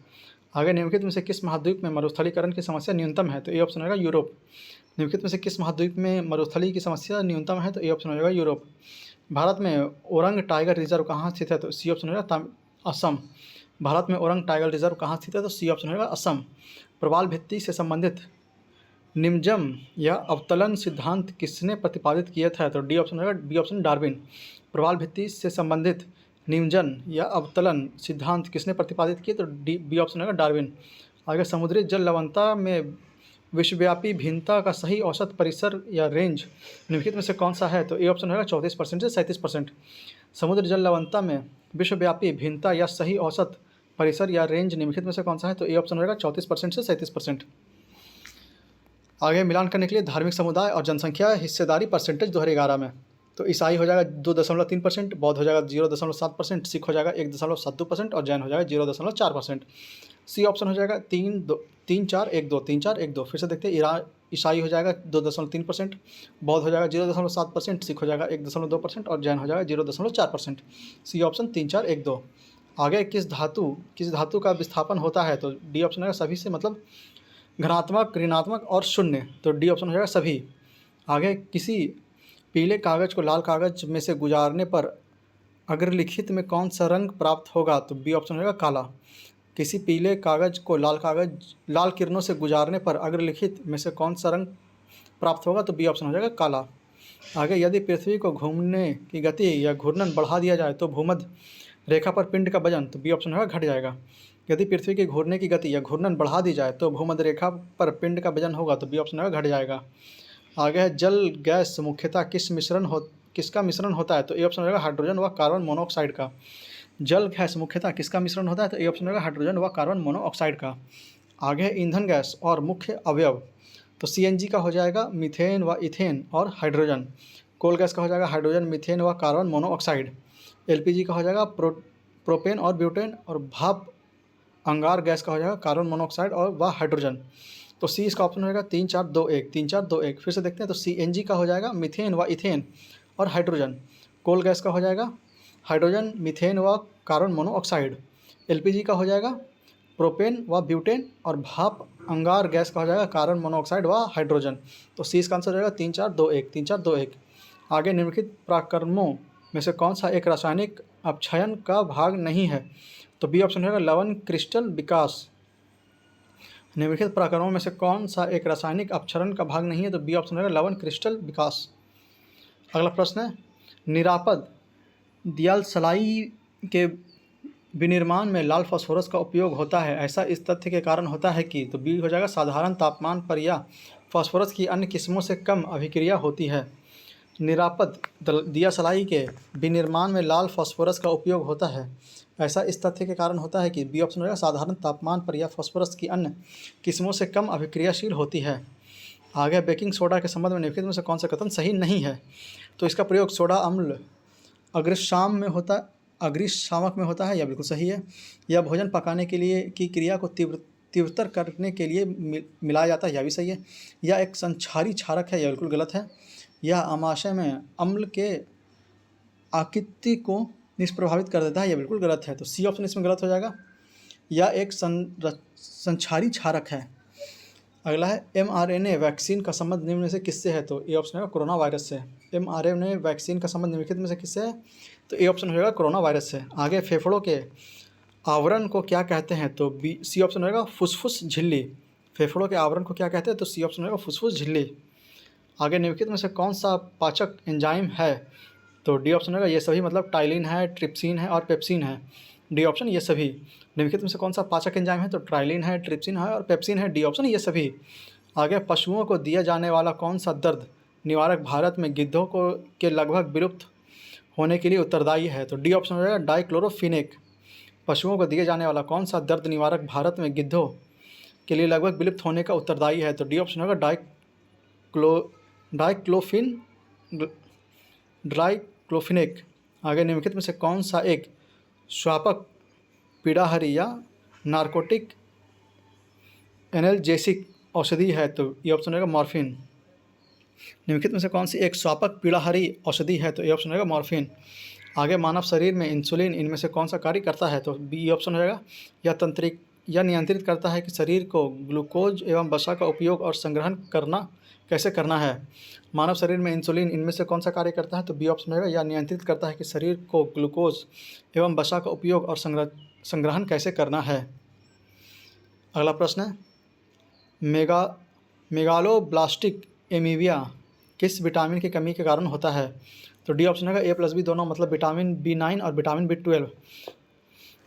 आगे, निम्नलिखित में से किस महाद्वीप में मरुस्थलीकरण की समस्या न्यूनतम है? तो ए ऑप्शन होगा यूरोप। निम्नलिखित में से किस महाद्वीप में मरुस्थली की समस्या न्यूनतम है? तो ए ऑप्शन होगा यूरोप। भारत में ओरंग टाइगर रिजर्व कहाँ स्थित है? तो सी ऑप्शन होगा असम। भारत में ओरंग टाइगर रिजर्व कहाँ स्थित है? तो सी ऑप्शन होगा असम। प्रवाल भित्ति से संबंधित निम्जम या अवतलन सिद्धांत किसने प्रतिपादित किया था? तो डी ऑप्शन होगा बी ऑप्शन डार्विन। प्रवाल भित्ति से संबंधित निम्जन या अवतलन सिद्धांत किसने प्रतिपादित किए? तो बी ऑप्शन होगा डार्विन। आगे, समुद्री जल लवणता में विश्वव्यापी भिन्नता का सही औसत परिसर या रेंज निम्नलिखित में से कौन सा है? तो ए ऑप्शन होगा 34% से 37%। समुद्र जल लवणता में विश्वव्यापी भिन्नता या सही औसत परिसर या रेंज निम्नलिखित में से कौन सा है? तो ए ऑप्शन होगा 34% से 37%। आगे, मिलान करने के लिए धार्मिक समुदाय और जनसंख्या हिस्सेदारी परसेंटेज 2011 में, तो ईसाई हो जाएगा 2.3%, बौद्ध हो जाएगा 0.7%, सिख हो जाएगा 1.72% और जैन हो जाएगा 0.4%। सी ऑप्शन हो जाएगा 3, 4, 1, 2, 3, 4, 1, 2। फिर से देखते हैं, ईसाई हो जाएगा 2.3%, बौद्ध हो जाएगा 0.7%, सिख हो जाएगा 1.2% और जैन हो जाएगा 0.4%। C option 3, 4, 1, 2। आगे किस धातु का विस्थापन होता है, तो डी ऑप्शन होगा सभी से, मतलब घनात्मक, ऋणात्मक और शून्य, तो डी ऑप्शन हो जाएगा सभी। आगे किसी पीले कागज को लाल कागज में से गुजारने पर अग्रलिखित में कौन सा रंग प्राप्त होगा, तो बी ऑप्शन हो जाएगा काला। किसी पीले कागज को लाल किरणों से गुजारने पर अग्रलिखित में से कौन सा रंग प्राप्त होगा, तो बी ऑप्शन हो जाएगा काला। आगे यदि पृथ्वी को घूमने की गति या घूर्णन बढ़ा दिया जाए तो भूमध्य रेखा पर पिंड का वजन, तो बी ऑप्शन होगा घट जाएगा। यदि पृथ्वी के घूरने की गति या घूर्णन बढ़ा दी जाए तो भूमध्य रेखा पर पिंड का वजन होगा, तो बी ऑप्शन होगा घट जाएगा। आगे है जल गैस मुख्यतः किसका मिश्रण होता है, तो ए ऑप्शन होगा हाइड्रोजन व कार्बन मोनोऑक्साइड का। जल गैस मुख्यतः किसका मिश्रण होता है, तो ए ऑप्शन होगा हाइड्रोजन व कार्बन मोनोऑक्साइड का। आगे ईंधन गैस और मुख्य अवयव, तो सीएनजी का हो जाएगा मीथेन व इथेन और हाइड्रोजन। कोल गैस का हो जाएगा हाइड्रोजन, मीथेन व कार्बन मोनोऑक्साइड। एलपीजी का हो जाएगा प्रोपेन और ब्यूटेन। और भाप अंगार गैस का हो जाएगा कार्बन मोनोऑक्साइड और व हाइड्रोजन। तो सी इसका ऑप्शन होगा 3, 4, 2, 1, 3, 4, 2, 1। फिर से देखते हैं, तो सीएनजी का हो जाएगा मीथेन व इथेन और हाइड्रोजन। कोल गैस का हो जाएगा हाइड्रोजन, मीथेन व कार्बन मोनोऑक्साइड। एलपीजी का हो जाएगा प्रोपेन व ब्यूटेन। और भाप अंगार गैस का हो जाएगा कार्बन मोनोऑक्साइड व हाइड्रोजन। तो सी इसका आंसर हो जाएगा 3, 4, 2, 1, 3, 4, 2, 1। आगे निम्नलिखित प्रक्रमों में से कौन सा एक रासायनिक अपक्षयन का भाग नहीं है, तो बी ऑप्शन होगा लवण क्रिस्टल विकास। निम्नलिखित प्रक्रमों में से कौन सा एक रासायनिक अपक्षरण का भाग नहीं है, तो बी ऑप्शन होगा लवण क्रिस्टल विकास। अगला प्रश्न है, निरापद दियालसलाई के विनिर्माण में लाल फास्फोरस का उपयोग होता है, ऐसा इस तथ्य के कारण होता है कि, तो बी हो जाएगा साधारण तापमान पर या फास्फोरस की अन्य किस्मों से कम अभिक्रिया होती है। निरापद दियासलाई के विनिर्माण में लाल फास्फोरस का उपयोग होता है, ऐसा इस तथ्य के कारण होता है कि बी ऑप्शन होगा साधारण तापमान पर या फास्फोरस की अन्य किस्मों से कम अभिक्रियाशील होती है। आगे बेकिंग सोडा के संबंध में निम्नलिखित में से कौन सा कथन सही नहीं है, तो इसका प्रयोग सोडा अम्ल अग्निशामक में होता है, यह बिल्कुल सही है। यह भोजन पकाने के लिए की क्रिया को तीव्रतर करने के लिए मिलाया जाता है, यह भी सही है। यह एक संक्षारी क्षारक है, यह बिल्कुल गलत है। यह आमाशय में अम्ल के आकृति को निष्प्रभावित कर देता है, यह बिल्कुल गलत है। तो सी ऑप्शन इसमें गलत हो जाएगा। यह एक संक्षारी क्षारक है। अगला है mRNA वैक्सीन का संबंध निम्न में से किससे है, तो ए ऑप्शन होगा कोरोना वायरस से। mRNA वैक्सीन का संबंध निम्नलिखित में से किससे है, तो ए ऑप्शन होगा कोरोना वायरस से। आगे फेफड़ों के आवरण को क्या कहते हैं, तो बी सी ऑप्शन होगा फुसफुस झिल्ली। फेफड़ों के आवरण को क्या कहते हैं, तो सी ऑप्शन होगा फुसफुस झिल्ली। आगे निम्नलिखित में से कौन सा पाचक एंजाइम है, तो डी ऑप्शन होगा ये सभी, मतलब टाइलिन है, ट्रिप्सिन है और पेप्सिन है। डी ऑप्शन ये सभी। निम्नलिखित में से कौन सा पाचक एंजाइम है, तो ट्राइलिन है, ट्रिप्सिन है और पेप्सिन है। डी ऑप्शन ये सभी। आगे पशुओं को दिया जाने वाला कौन सा दर्द निवारक भारत में गिद्धों को के लगभग विलुप्त होने के लिए उत्तरदायी है, तो डी ऑप्शन हो जाएगा डाइक्लोरोफिनेक। पशुओं को दिए जाने वाला कौन सा दर्द निवारक भारत में गिद्धों के लिए लगभग विलुप्त होने का उत्तरदायी है, तो डी ऑप्शन होगा डाइक्लोफिनेक। आगे निम्नलिखित में से कौन सा एक स्वापक पीड़ाहारी या नार्कोटिक एनाल्जेसिक औषधि है, तो ये ऑप्शन होगा मॉर्फिन। निम्नलिखित में से कौन सी एक स्वापक पीड़ाहारी औषधि है, तो ये ऑप्शन होगा मॉर्फिन। आगे मानव शरीर में इंसुलिन इनमें से कौन सा कार्य करता है, तो बी ऑप्शन हो जाएगा यह नियंत्रित करता है कि शरीर को ग्लूकोज एवं वसा का उपयोग और संग्रहण कैसे करना है। मानव शरीर में इंसुलिन इनमें से कौन सा कार्य करता है, तो बी ऑप्शन होगा यह नियंत्रित करता है कि शरीर को ग्लूकोज एवं वसा का उपयोग और संग्रहण कैसे करना है। अगला प्रश्न है, मेगालोब्लास्टिक एमीबिया किस विटामिन की कमी के कारण होता है, तो डी ऑप्शन होगा A+B दोनों, मतलब विटामिन B9 और विटामिन B12।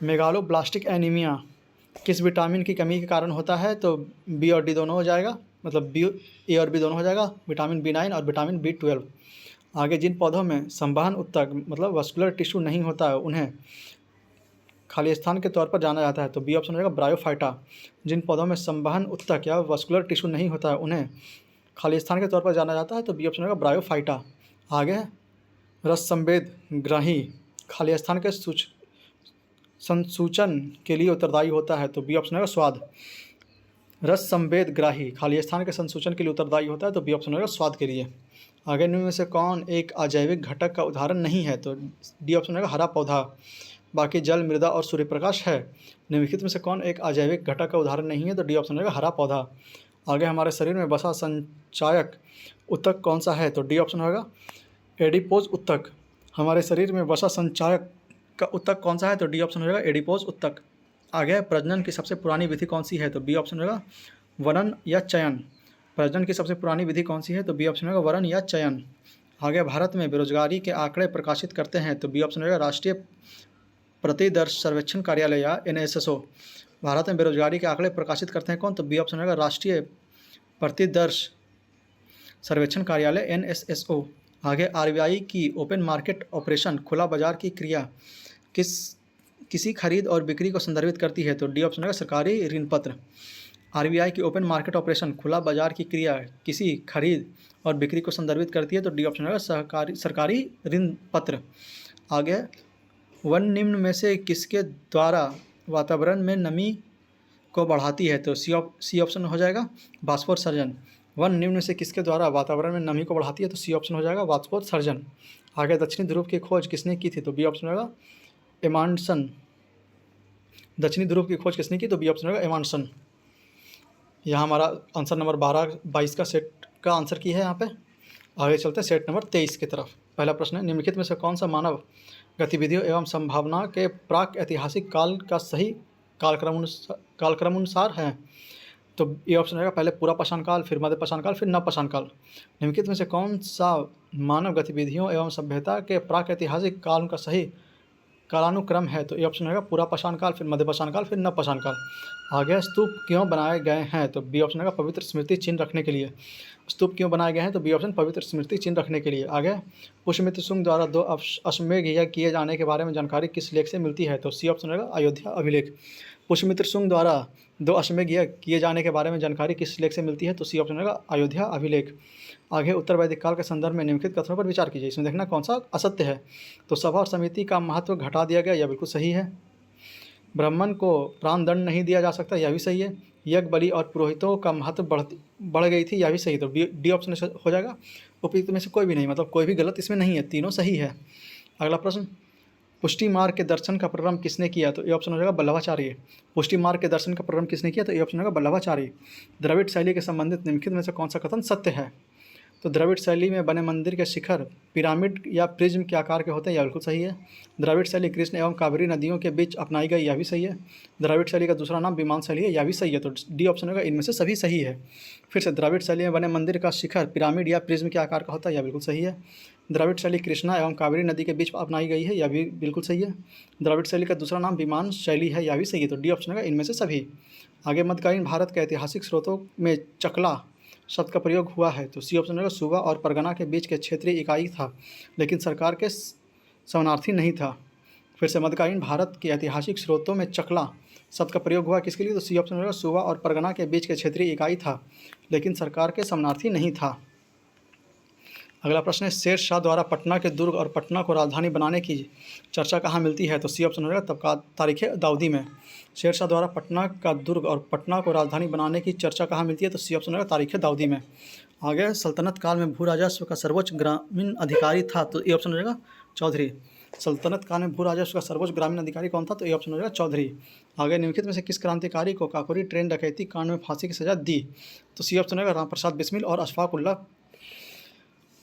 मेगालोब्लास्टिक एनीमिया किस विटामिन की कमी के कारण होता है, तो बी और डी दोनों हो जाएगा, मतलब ए और बी दोनों हो जाएगा, विटामिन B9 और विटामिन B12। आगे जिन पौधों में संवहन ऊतक मतलब वस्कुलर टिश्यू नहीं होता है उन्हें खाली स्थान के तौर पर जाना जाता है, तो बी ऑप्शन हो जाएगा ब्रायोफाइटा। जिन पौधों में संवहन ऊतक या वस्कुलर टिश्यू नहीं होता है उन्हें खाली स्थान के तौर पर जाना जाता है, तो बी ऑप्शन होगा ब्रायोफाइटा। आगे रस संवेद ग्राही खाली स्थान के संसूचन के लिए उत्तरदायी होता है, तो बी ऑप्शन होगा स्वाद। रस संवेद ग्राही खाली स्थान के संसूचन के लिए उत्तरदायी होता है, तो बी ऑप्शन होगा स्वाद के लिए। आगे निम्न में से कौन एक अजैविक घटक का उदाहरण नहीं है, तो डी ऑप्शन होगा हरा पौधा। बाकी जल, मृदा और सूर्यप्रकाश है। निम्नलिखित में से कौन एक अजैविक घटक का उदाहरण नहीं है, तो डी ऑप्शन होगा हरा पौधा। आगे हमारे शरीर में बसा संचायक ऊतक कौन सा है, तो डी ऑप्शन होगा एडिपोज ऊतक। हमारे शरीर में बसा संचायक का ऊतक कौन सा है, तो डी ऑप्शन होगा एडिपोज ऊतक। आगे प्रजनन की सबसे पुरानी विधि कौन सी है, तो बी ऑप्शन होगा वरण या चयन। प्रजनन की सबसे पुरानी विधि कौन सी है, तो बी ऑप्शन होगा वरण या चयन। आगे भारत में बेरोजगारी के आंकड़े प्रकाशित करते हैं, तो बी ऑप्शन होगा राष्ट्रीय प्रतिदर्श सर्वेक्षण कार्यालय या NSSO। भारत में बेरोजगारी के आंकड़े प्रकाशित करते हैं कौन, तो बी ऑप्शन होगा राष्ट्रीय प्रतिदर्श सर्वेक्षण कार्यालय NSSO। आगे RBI की ओपन मार्केट ऑपरेशन खुला बाजार की क्रिया किसी खरीद और बिक्री को संदर्भित करती है, तो डी ऑप्शन होगा सरकारी ऋण पत्र। RBI की ओपन मार्केट ऑपरेशन खुला बाजार की क्रिया किसी खरीद और बिक्री को संदर्भित करती है, तो डी ऑप्शन होगा सरकारी ऋण पत्र। आगे वन निम्न में से किसके द्वारा वातावरण में नमी को बढ़ाती है, तो सी ऑप्शन हो जाएगा बाष्पोत्सर्जन। वन निम्न में से किसके द्वारा वातावरण में नमी को बढ़ाती है, तो सी ऑप्शन हो जाएगा बाष्पोत्सर्जन। आगे दक्षिणी ध्रुव की खोज किसने की थी, तो बी ऑप्शन होगा एमांडसन। दक्षिणी ध्रुव की खोज किसने की, तो बी ऑप्शन होगा एमांडसन। यहाँ हमारा आंसर नंबर 12-22 का सेट का आंसर की है यहाँ पे। आगे चलते हैं सेट नंबर 23 की तरफ। पहला प्रश्न है, निम्नलिखित में से कौन सा मानव गतिविधियों एवं संभावना के प्राक ऐतिहासिक काल का सही कालक्रमानुसार है, तो ये ऑप्शन रहेगा पहले पूरा पाषाण काल, फिर मध्य पाषाण काल, फिर नव पाषाण काल। निम्नलिखित में से कौन सा मानव गतिविधियों एवं सभ्यता के प्राक ऐतिहासिक काल का सही कालानुक्रम है, तो ये ऑप्शन रहेगा पूरा पाषाण काल, फिर मध्य पाषाण काल, फिर नव पाषाण काल। आगे स्तूप क्यों बनाए गए हैं, तो बी ऑप्शन रहेगा पवित्र स्मृति चिन्ह रखने के लिए। स्तूप क्यों बनाए गए हैं, तो बी ऑप्शन पवित्र स्मृति चिन्ह रखने के लिए। आगे पुष्यमित्र शुंग द्वारा 2 अश्वमेध यज्ञ किए जाने के बारे में जानकारी किस लेख से मिलती है, तो सी ऑप्शन रहेगा अयोध्या अभिलेख। पुष्यमित्र शुंग द्वारा 2 अश्वमेध यज्ञ किए जाने के बारे में जानकारी किस लेख से मिलती है, तो सी ऑप्शन रहेगा अयोध्या अभिलेख। आगे उत्तर वैदिक काल के संदर्भ में निम्नलिखित कथनों पर विचार कीजिए। इसमें देखना कौन सा असत्य है, तो सभा और समिति का महत्व घटा दिया गया, यह बिल्कुल सही है। ब्राह्मण को प्राण दंड नहीं दिया जा सकता, यह भी सही है। यज्ञ बलि और पुरोहितों का महत्व बढ़ गई थी, यह भी सही, तो डी ऑप्शन हो जाएगा। उपयुक्त में से कोई भी नहीं, मतलब कोई भी गलत इसमें नहीं है, तीनों सही है। अगला प्रश्न, पुष्टि मार्ग के दर्शन का प्रारंभ किसने किया, तो ये ऑप्शन हो जाएगा वल्लभाचार्य। पुष्टि मार्ग के दर्शन का प्रारंभ किसने किया, तो ये ऑप्शन होगा वल्लभाचार्य। द्रविड़ शैली के संबंधित निम्नलिखित में से कौन सा कथन सत्य है, तो द्रविड़ शैली में बने मंदिर के शिखर पिरामिड या प्रिज्म के आकार के होते हैं, यह बिल्कुल सही है। द्रविड़ शैली कृष्ण एवं कावेरी नदियों के बीच अपनाई गई, यह भी सही है। द्रविड़ शैली का दूसरा नाम विमान शैली है, यह भी सही है, तो डी ऑप्शन होगा इनमें से सभी सही है। फिर से द्रविड़ शैली में बने मंदिर का शिखर पिरामिड या प्रिज्म के आकार का होता है, यह बिल्कुल सही है। द्रविड़ शैली कृष्णा एवं कावेरी नदी के बीच अपनाई गई है, यह भी बिल्कुल सही है। द्रविड़ शैली का दूसरा नाम विमान शैली है, यह भी सही है, तो डी ऑप्शन होगा इनमें से सभी। आगे मध्यकालीन भारत के ऐतिहासिक स्रोतों में चकला शब्द का प्रयोग हुआ है, तो सी ऑप्शन होगा सूबा और परगना के बीच के क्षेत्रीय इकाई था, लेकिन सरकार के समानार्थी नहीं था। फिर से मध्यकालीन भारत के ऐतिहासिक स्रोतों में चकला शब्द का प्रयोग हुआ किसके लिए, तो सी ऑप्शन होगा सूबा और परगना के बीच के क्षेत्रीय इकाई था, लेकिन सरकार के समानार्थी नहीं था। अगला प्रश्न है, शेर शाह द्वारा पटना के दुर्ग और पटना को राजधानी बनाने की चर्चा कहाँ मिलती है, तो सी ऑप्शन होगा तब तारीख दाऊदी में। शेर शाह द्वारा पटना का दुर्ग और पटना को राजधानी बनाने की चर्चा कहाँ मिलती है, तो सी ऑप्शन होगा तारीख दाऊदी में। आगे सल्तनत काल में भू राजस्व का सर्वोच्च ग्रामीण अधिकारी था, तो ये ऑप्शन हो जाएगा चौधरी। सल्तनत काल में भू राजस्व का सर्वोच्च ग्रामीण अधिकारी कौन था, तो ये ऑप्शन हो जाएगा चौधरी। आगे निम्नलिखित में से किस क्रांतिकारी को काकोरी ट्रेन डकैती कांड में फांसी की सजा दी, तो सी ऑप्शन होगा रामप्रसाद बिस्मिल और अशफाक उल्लाह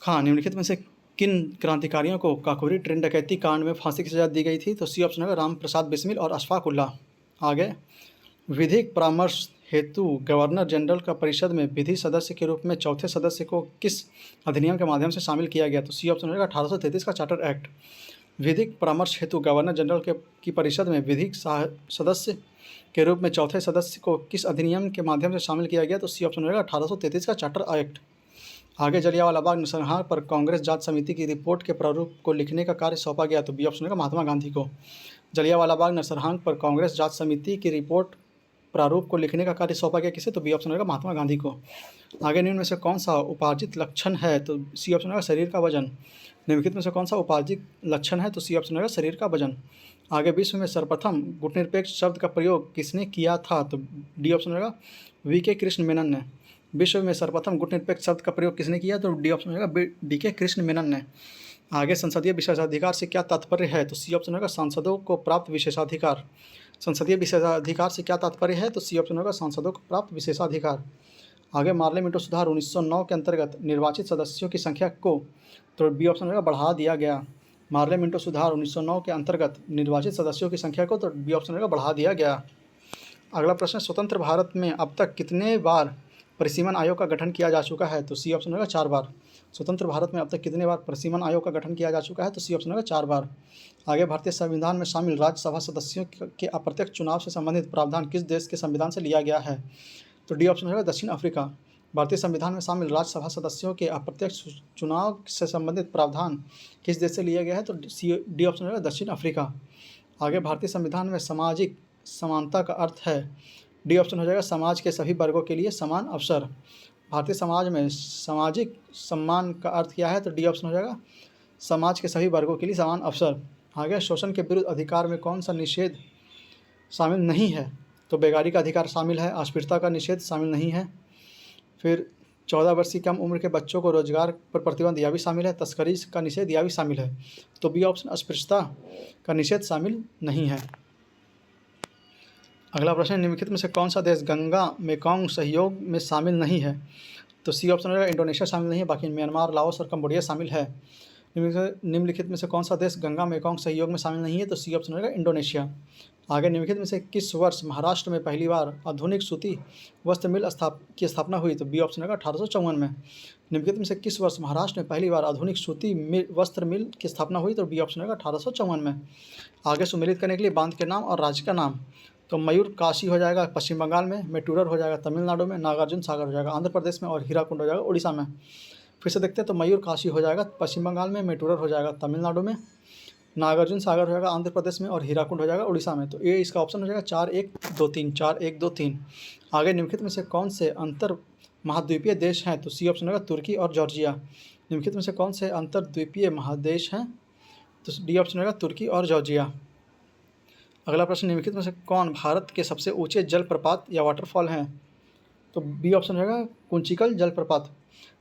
खां। निम्नलिखित में से किन क्रांतिकारियों को काकोरी ट्रेन डकैती कांड में फांसी की सजा दी गई थी, तो सी ऑप्शन होगा रामप्रसाद बिस्मिल और अशफाक उल्लाह। आगे विधिक परामर्श हेतु गवर्नर जनरल का परिषद में विधि सदस्य के रूप में चौथे सदस्य को किस अधिनियम के माध्यम से शामिल किया गया, तो सी ऑप्शन होगा 1833 का चार्टर एक्ट। विधिक परामर्श हेतु गवर्नर जनरल की परिषद में विधिक सदस्य के रूप में चौथे सदस्य को किस अधिनियम के माध्यम से शामिल किया गया, तो सी ऑप्शन होगा 1833 का चार्टर एक्ट। आगे जलियांवाला बाग नरसंहार पर कांग्रेस जांच समिति की रिपोर्ट के प्रारूप को लिखने का कार्य सौंपा गया, तो बी ऑप्शन होगा महात्मा गांधी को। जलियांवाला बाग नरसंहार पर कांग्रेस जांच समिति की रिपोर्ट प्रारूप को लिखने का कार्य सौंपा गया किसे, तो बी ऑप्शन होगा महात्मा गांधी को। आगे निम्न में से कौन सा उपार्जित लक्षण है, तो सी ऑप्शन होगा शरीर का वजन। निम्नलिखित में से कौन सा उपार्जित लक्षण है, तो सी ऑप्शन होगा शरीर का वजन। आगे विश्व में सर्वप्रथम गुटनिरपेक्ष शब्द का प्रयोग किसने किया था? तो डी ऑप्शन रहेगा वी.के. कृष्ण मेनन ने। विश्व में सर्वप्रथम गुटनिरपेक्ष शब्द का प्रयोग किसने किया? तो डी ऑप्शन रहेगा वी.के. कृष्ण मेनन ने। आगे संसदीय विशेषाधिकार से क्या तात्पर्य है? तो सी ऑप्शन रहेगा सांसदों को प्राप्त विशेषाधिकार। संसदीय विशेषाधिकार से क्या तात्पर्य है? तो सी ऑप्शन रहेगा सांसदों को प्राप्त विशेषाधिकार। आगे मार्ले मिंटो सुधार 1909 के अंतर्गत निर्वाचित सदस्यों की संख्या को, तो बी ऑप्शन रहेगा बढ़ा दिया गया। मार्ले मिंटो सुधार 1909 के अंतर्गत निर्वाचित सदस्यों की संख्या को, तो बी ऑप्शन रहेगा बढ़ा दिया गया। अगला प्रश्न, स्वतंत्र भारत में अब तक कितने बार परिसीमन आयोग का गठन किया जा चुका है? तो सी ऑप्शन रहेगा 4 बार। स्वतंत्र भारत में अब तक कितने बार परिसीमन आयोग का गठन किया जा चुका है? तो सी ऑप्शन रहेगा 4 बार। आगे भारतीय संविधान में शामिल राज्यसभा सदस्यों के अप्रत्यक्ष चुनाव से संबंधित प्रावधान किस देश के संविधान से लिया गया है? तो डी ऑप्शन रहेगा दक्षिण अफ्रीका। भारतीय संविधान में शामिल राज्यसभा सदस्यों के अप्रत्यक्ष चुनाव से संबंधित प्रावधान किस देश से लिया गया है? तो डी ऑप्शन रहेगा दक्षिण अफ्रीका। आगे भारतीय संविधान में सामाजिक समानता का अर्थ है? डी ऑप्शन हो जाएगा समाज के सभी वर्गों के लिए समान अवसर। भारतीय समाज में सामाजिक सम्मान का अर्थ क्या है? तो डी ऑप्शन हो जाएगा समाज के सभी वर्गों के लिए समान अवसर। आगे शोषण के विरुद्ध अधिकार में कौन सा निषेध शामिल नहीं है? तो बेगारी का अधिकार शामिल है, अस्पृश्यता का निषेध शामिल नहीं है, फिर 14 वर्ष की कम उम्र के बच्चों को रोजगार पर प्रतिबंध यह भी शामिल है, तस्करी का निषेध यह भी शामिल है। तो बी ऑप्शन अस्पृश्यता का निषेध शामिल नहीं है। अगला प्रश्न, निम्नलिखित में से कौन सा देश गंगा मेकॉन्ग सहयोग में शामिल नहीं है? तो सी ऑप्शन रहेगा इंडोनेशिया शामिल नहीं है, बाकी म्यांमार, लाओस और कंबोडिया शामिल है। निम्नलिखित में से कौन सा देश गंगा मेकॉन्ग सहयोग में शामिल नहीं है? तो सी ऑप्शन रहेगा इंडोनेशिया। आगे निम्नलिखित में से किस वर्ष महाराष्ट्र में पहली बार आधुनिक सूती वस्त्र मिल की स्थापना हुई? तो बी ऑप्शन रहेगा 1854 में। निम्नलिखित में से किस वर्ष महाराष्ट्र में पहली बार आधुनिक सूती वस्त्र मिल की स्थापना हुई? तो बी ऑप्शन रहेगा 1854 में। आगे सुमेलित करने के लिए बांध के नाम और राज्य का नाम, तो मयूर काशी हो जाएगा पश्चिम बंगाल में, मेटूरर हो जाएगा तमिलनाडु में, नागार्जुन सागर हो जाएगा आंध्र प्रदेश में और हीराकुंड हो जाएगा उड़ीसा में। फिर से देखते हैं, तो मयूर काशी हो जाएगा पश्चिम बंगाल में, मेटूरर हो जाएगा तमिलनाडु में, नागार्जुन सागर हो जाएगा आंध्र प्रदेश में और हीराकुंड हो जाएगा उड़ीसा में। तो ये इसका ऑप्शन हो जाएगा 4-1-2-3, 4-1-2-3। आगे निम्नलिखित में से कौन से अंतर महाद्वीपीय देश हैं? तो सी ऑप्शन होगा तुर्की और जॉर्जिया। निम्नलिखित में से कौन से अंतर्द्वीपीय महादेश हैं? तो डी ऑप्शन होगा तुर्की और जॉर्जिया। अगला प्रश्न, निम्नलिखित में से कौन भारत के सबसे ऊंचे जलप्रपात या वाटरफॉल हैं? तो बी ऑप्शन रहेगा कुंचिकल जलप्रपात।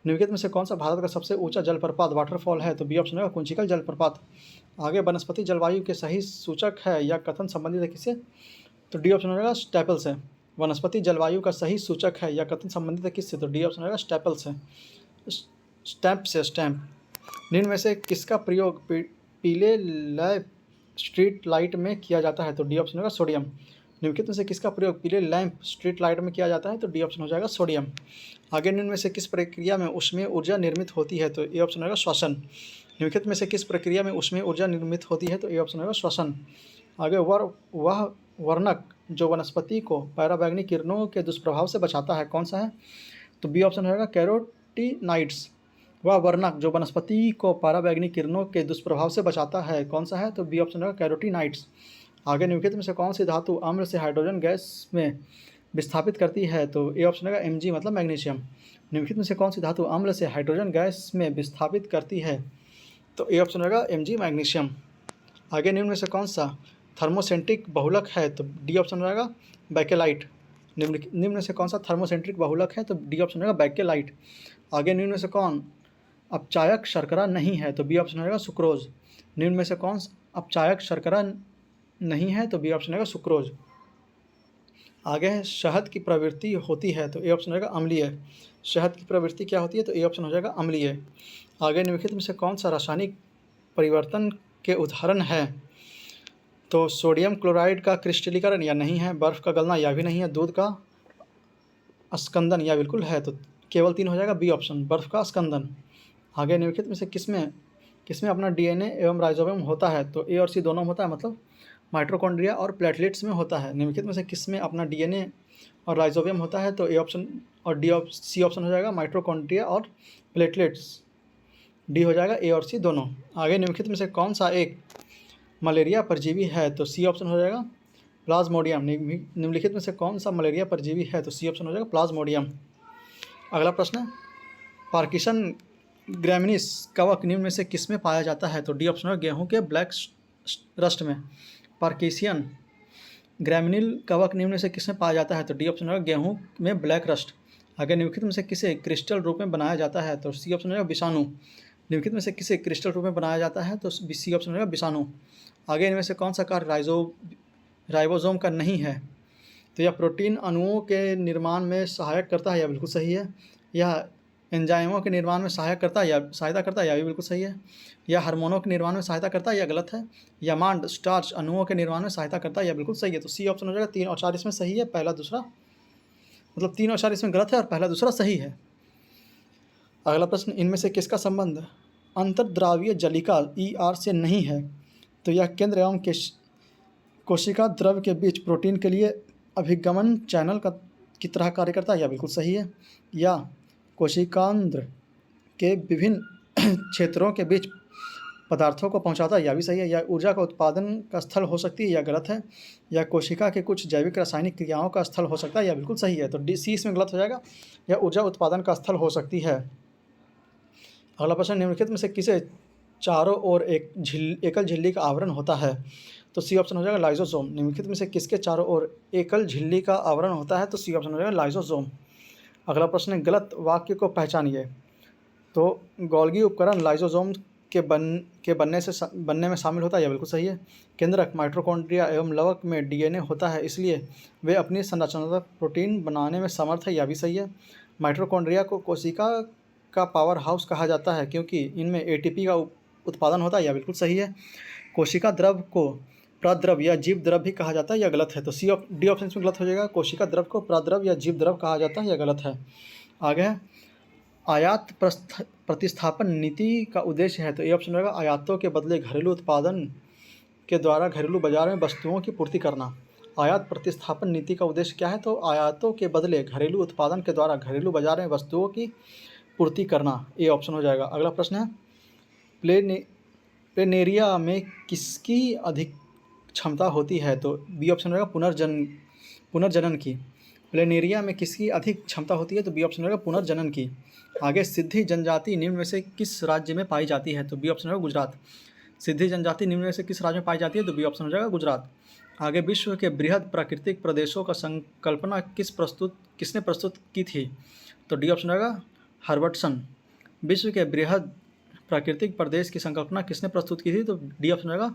निम्नलिखित में से कौन सा भारत का सबसे ऊंचा जलप्रपात वाटरफॉल है? तो बी ऑप्शन रहेगा कुंचिकल जलप्रपात। आगे वनस्पति जलवायु के सही सूचक है या कथन संबंधित है किससे? तो डी ऑप्शन रहेगा स्टेपल से। वनस्पति जलवायु का सही सूचक है या कथन संबंधित है किससे? तो डी ऑप्शन रहेगा स्टेपल से, स्टैम्प से, स्टैम्प। निम्न में से किसका प्रयोग पीले लैंप स्ट्रीट लाइट में किया जाता है? तो डी ऑप्शन होगा सोडियम। निम्नलिखित में से किसका प्रयोग पीले लैंप स्ट्रीट लाइट में किया जाता है? तो डी ऑप्शन हो जाएगा सोडियम। आगे निम्न में से किस प्रक्रिया में ऊष्मीय ऊर्जा निर्मित होती है? तो ए ऑप्शन होगा श्वसन। निम्नलिखित में से किस प्रक्रिया में ऊष्मीय ऊर्जा निर्मित होती है? तो ए ऑप्शन होगा श्वसन। आगे वह वर्णक जो वनस्पति को पैराबैंगनी किरणों के दुष्प्रभाव से बचाता है कौन सा है? तो बी ऑप्शन होगा कैरोटीनाइड्स। वह वर्णक जो वनस्पति को पैराबैंगनी किरणों के दुष्प्रभाव से बचाता है कौन सा है? तो बी ऑप्शन होगा कैरोटीनाइड्स। आगे निम्नलिखित में से कौन सी धातु अम्ल से हाइड्रोजन गैस में विस्थापित करती है? तो ए ऑप्शन होगा Mg मतलब मैग्नीशियम। निम्नलिखित में से कौन सी धातु अम्ल से हाइड्रोजन गैस में विस्थापित करती है? तो ए ऑप्शन होगा Mg मैग्नीशियम। आगे निम्न में से कौन सा थर्मोसेंट्रिक बहुलक है? तो डी ऑप्शन रहेगा बैकेलाइट। निम्न में से कौन सा थर्मोसेंट्रिक बहुलक है? तो डी ऑप्शन रहेगा बैकेलाइट। आगे निम्न में से कौन अपचायक शर्करा नहीं है? तो बी ऑप्शन रहेगा सुक्रोज। निम्न में से कौन अपचायक शर्करा नहीं है? तो बी ऑप्शन रहेगा सुक्रोज। आगे है शहद की प्रवृत्ति होती है, तो ए ऑप्शन रहेगा अम्लीय। शहद की प्रवृत्ति क्या होती है? तो ए ऑप्शन हो जाएगा अम्लीय। आगे निम्नलिखित में से कौन सा रासायनिक परिवर्तन के उदाहरण है? तो सोडियम क्लोराइड का क्रिस्टलीकरण या नहीं है, बर्फ़ का गलना या भी नहीं है, दूध का स्कंदन या बिल्कुल है। तो केवल 3 हो जाएगा बी ऑप्शन, बर्फ़ का स्कंदन। आगे निम्नलिखित में से किसमें अपना डीएनए एवं राइजोबियम होता है? तो ए और सी दोनों में होता है, मतलब माइटोकॉन्ड्रिया और प्लेटलेट्स में होता है। निम्नलिखित में से किसमें अपना डीएनए और राइजोबियम होता है? तो ए ऑप्शन और सी ऑप्शन हो जाएगा माइटोकॉन्ड्रिया और प्लेटलेट्स। डी हो जाएगा ए और सी दोनों। आगे निम्नलिखित में से कौन सा एक मलेरिया परजीवी है? तो सी ऑप्शन हो जाएगा प्लाज्मोडियम। निम्नलिखित में से कौन सा मलेरिया परजीवी है? तो सी ऑप्शन हो जाएगा प्लाज्मोडियम। अगला प्रश्न, पार्किसन ग्रैमिनीस कवक निम्न में से किस में पाया जाता है? तो डी ऑप्शन है गेहूं के ब्लैक रस्ट में। पार्केसियन ग्रैमिनिल कवक निम्न में से किसमें पाया जाता है? तो डी ऑप्शन होगा गेहूं में ब्लैक रस्ट। आगे निम्नलिखित में से किसे क्रिस्टल रूप में बनाया जाता है? तो सी ऑप्शन होगा विषाणु। निम्नलिखित में से किसे क्रिस्टल रूप में बनाया जाता है? तो सी ऑप्शन होगा विषाणु। आगे इनमें से कौन सा कार्य राइबोसोम का नहीं है? तो यह प्रोटीन अणुओं के निर्माण में सहायक करता है, यह बिल्कुल सही है। यह एंजाइमों के निर्माण में सहायता करता है, यह भी बिल्कुल सही है। यह हार्मोनों के निर्माण में सहायता करता है, यह गलत है। यमांड स्टार्च अणुओं के निर्माण में सहायता करता है, यह बिल्कुल सही है। तो सी ऑप्शन हो जाएगा। 3 और 4 इसमें सही है, पहला दूसरा मतलब 3 और 4 इसमें गलत है और पहला दूसरा सही है। अगला प्रश्न, इनमें से किसका संबंध अंतर्द्रावीय जलिका ER से नहीं है? तो यह केंद्र एवं कोशिका द्रव के बीच प्रोटीन के लिए अभिगमन चैनल की तरह कार्य करता है, यह बिल्कुल सही है। या कोशिकांध्र के विभिन्न क्षेत्रों के बीच पदार्थों को पहुंचाता है, यह भी सही है। या ऊर्जा का उत्पादन का स्थल हो सकती है, यह गलत है। या कोशिका के कुछ जैविक रासायनिक क्रियाओं का स्थल हो सकता है, यह बिल्कुल सही है। तो सी इसमें गलत हो जाएगा। यह ऊर्जा उत्पादन का स्थल हो सकती है। अगला प्रश्न, निम्नलिखित में से किसे चारों ओर एकल झिल्ली का आवरण होता है? तो सी ऑप्शन हो जाएगा लाइसोसोम। निम्नलिखित में से किसके चारों ओर एकल झिल्ली का आवरण होता है? तो सी ऑप्शन हो जाएगा लाइसोसोम। अगला प्रश्न है, गलत वाक्य को पहचानिए। तो गोल्गी उपकरण लाइसोसोम के बनने में शामिल होता है, यह बिल्कुल सही है। केंद्रक माइटोकॉन्ड्रिया एवं लवक में DNA होता है, इसलिए वे अपनी संरचनात्मक प्रोटीन बनाने में समर्थ है, यह भी सही है। माइटोकॉन्ड्रिया को कोशिका का पावर हाउस कहा जाता है क्योंकि इनमें ATP का उत्पादन होता है, यह बिल्कुल सही है। कोशिका द्रव को प्रद्रव या जीव द्रव भी कहा जाता है, यह गलत है। तो डी ऑप्शन में गलत हो जाएगा। कोशिका द्रव को प्रद्रव या जीव द्रव कहा जाता है, यह गलत है। आगे है आयात प्रतिस्थापन नीति का उद्देश्य है। तो ए ऑप्शन होगा आयातों के बदले घरेलू उत्पादन के द्वारा घरेलू बाजार में वस्तुओं की पूर्ति करना। आयात प्रतिस्थापन नीति का उद्देश्य क्या है? तो आयातों के बदले घरेलू उत्पादन के द्वारा घरेलू बाजार में वस्तुओं की पूर्ति करना, ये ऑप्शन हो जाएगा। अगला प्रश्न है, प्लेनेरिया में किसकी अधिक क्षमता होती है? तो बी ऑप्शन होगा पुनर्जनन की। प्लेनेरिया में किसकी अधिक क्षमता होती है? तो बी ऑप्शन होगा पुनर्जनन की। आगे सिद्धि जनजाति निम्न में से किस राज्य में पाई जाती है? तो बी ऑप्शन होगा गुजरात। सिद्धि जनजाति निम्न में से किस राज्य में पाई जाती है? तो बी ऑप्शन हो जाएगा गुजरात। आगे विश्व के बृहद प्राकृतिक प्रदेशों का संकल्पना किसने प्रस्तुत की थी? तो डी ऑप्शन होगा हर्बर्टसन। विश्व के बृहद प्राकृतिक प्रदेश की संकल्पना किसने प्रस्तुत की थी? तो डी ऑप्शन होगा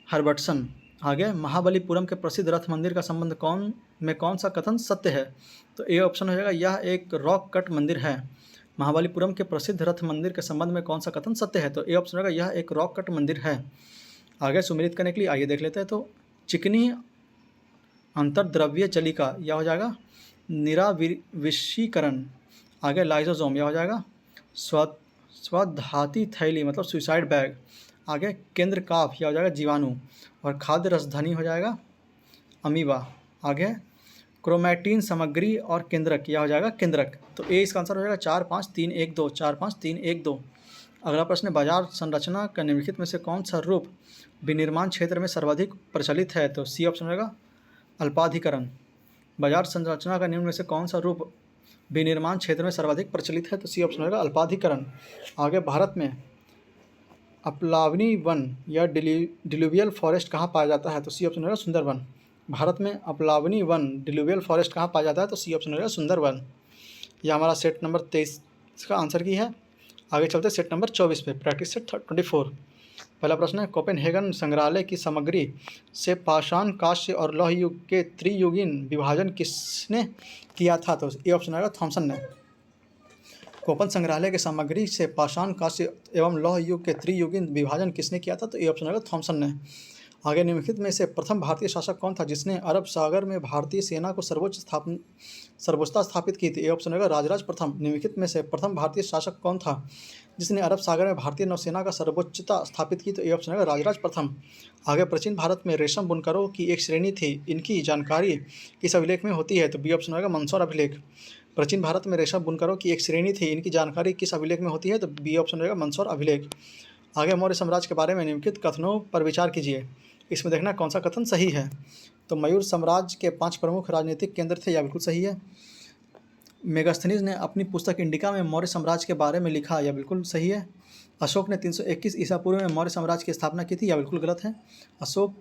हर्बर्टसन। आगे महाबलीपुरम के प्रसिद्ध रथ मंदिर का संबंध कौन सा कथन सत्य है? तो ए ऑप्शन हो जाएगा यह एक रॉक कट मंदिर है। महाबलीपुरम के प्रसिद्ध रथ मंदिर के संबंध में कौन सा कथन सत्य है? तो ए ऑप्शन होगा यह एक रॉक कट मंदिर है। आगे सुमेलित करने के लिए आइए देख लेते हैं। तो चिकनी अंतर्द्रव्य जलिका यह हो जाएगा निराविषीकरण। आगे लाइसोसोम यह हो जाएगा स्वधाती थैली मतलब सुसाइड बैग। आगे केंद्र काफ यह हो जाएगा जीवाणु। और खाद्य रसधनी हो जाएगा अमीबा। आगे क्रोमैटिन सामग्री और केंद्रक यह हो जाएगा केंद्रक। तो ए इसका आंसर हो जाएगा 4 5 3 1 2 4 5 3 1 2। अगला प्रश्न है, बाजार संरचना का निम्नलिखित में से कौन सा रूप विनिर्माण क्षेत्र में सर्वाधिक प्रचलित है? तो सी ऑप्शन होगा अल्पाधिकरण। बाजार संरचना का निम्न में से कौन सा रूप विनिर्माण क्षेत्र में सर्वाधिक प्रचलित है? तो सी ऑप्शन होगा अल्पाधिकरण। आगे भारत में अपलावनी वन या डिलुवियल फॉरेस्ट कहाँ पाया जाता है? तो सी ऑप्शन होगा सुंदरवन। भारत में अपलावनी वन डिलुवियल फॉरेस्ट कहाँ पाया जाता है? तो सी ऑप्शन होगा सुंदरवन। यह हमारा सेट नंबर 23 का आंसर की है। आगे चलते सेट नंबर 24 पे, प्रैक्टिस सेट 24। पहला प्रश्न है, कोपेनहेगन संग्रहालय की सामग्री से पाषाण कांस्य और लौह युग के त्रियुगीन विभाजन किसने किया था? तो ए ऑप्शन आएगा थॉमसन ने। कोपन संग्रहालय की सामग्री से पाषाण कांस्य एवं लौह युग के त्रियुगीन विभाजन किसने किया था? तो ए ऑप्शन आएगा थॉमसन ने। आगे निम्नलिखित में से प्रथम भारतीय शासक कौन था जिसने अरब सागर में भारतीय सेना को सर्वोच्चता स्थापित की थी? ए ऑप्शन होगा राजराज प्रथम। निम्नलिखित में से प्रथम भारतीय शासक कौन था जिसने अरब सागर में भारतीय नौसेना का सर्वोच्चता स्थापित की? तो ए ऑप्शन होगा राजराज प्रथम। आगे प्राचीन भारत में रेशम बुनकरों की एक श्रेणी थी, इनकी जानकारी किस अभिलेख में होती है? तो बी ऑप्शन होगा मंदसौर अभिलेख। प्राचीन भारत में रेशम बुनकरों की एक श्रेणी थी, इनकी जानकारी किस अभिलेख में होती है? तो बी ऑप्शन होगा मंदसौर अभिलेख। आगे मौर्य साम्राज्य के बारे में निम्नलिखित कथनों पर विचार कीजिए, इसमें देखना कौन सा कथन सही है। तो मयूर साम्राज्य के 5 प्रमुख राजनीतिक केंद्र थे, यह बिल्कुल सही है। मेगास्थनीज ने अपनी पुस्तक इंडिका में मौर्य साम्राज्य के बारे में लिखा, यह बिल्कुल सही है। अशोक ने 321 ईसा पूर्व में मौर्य साम्राज्य की स्थापना की थी, यह बिल्कुल गलत है। अशोक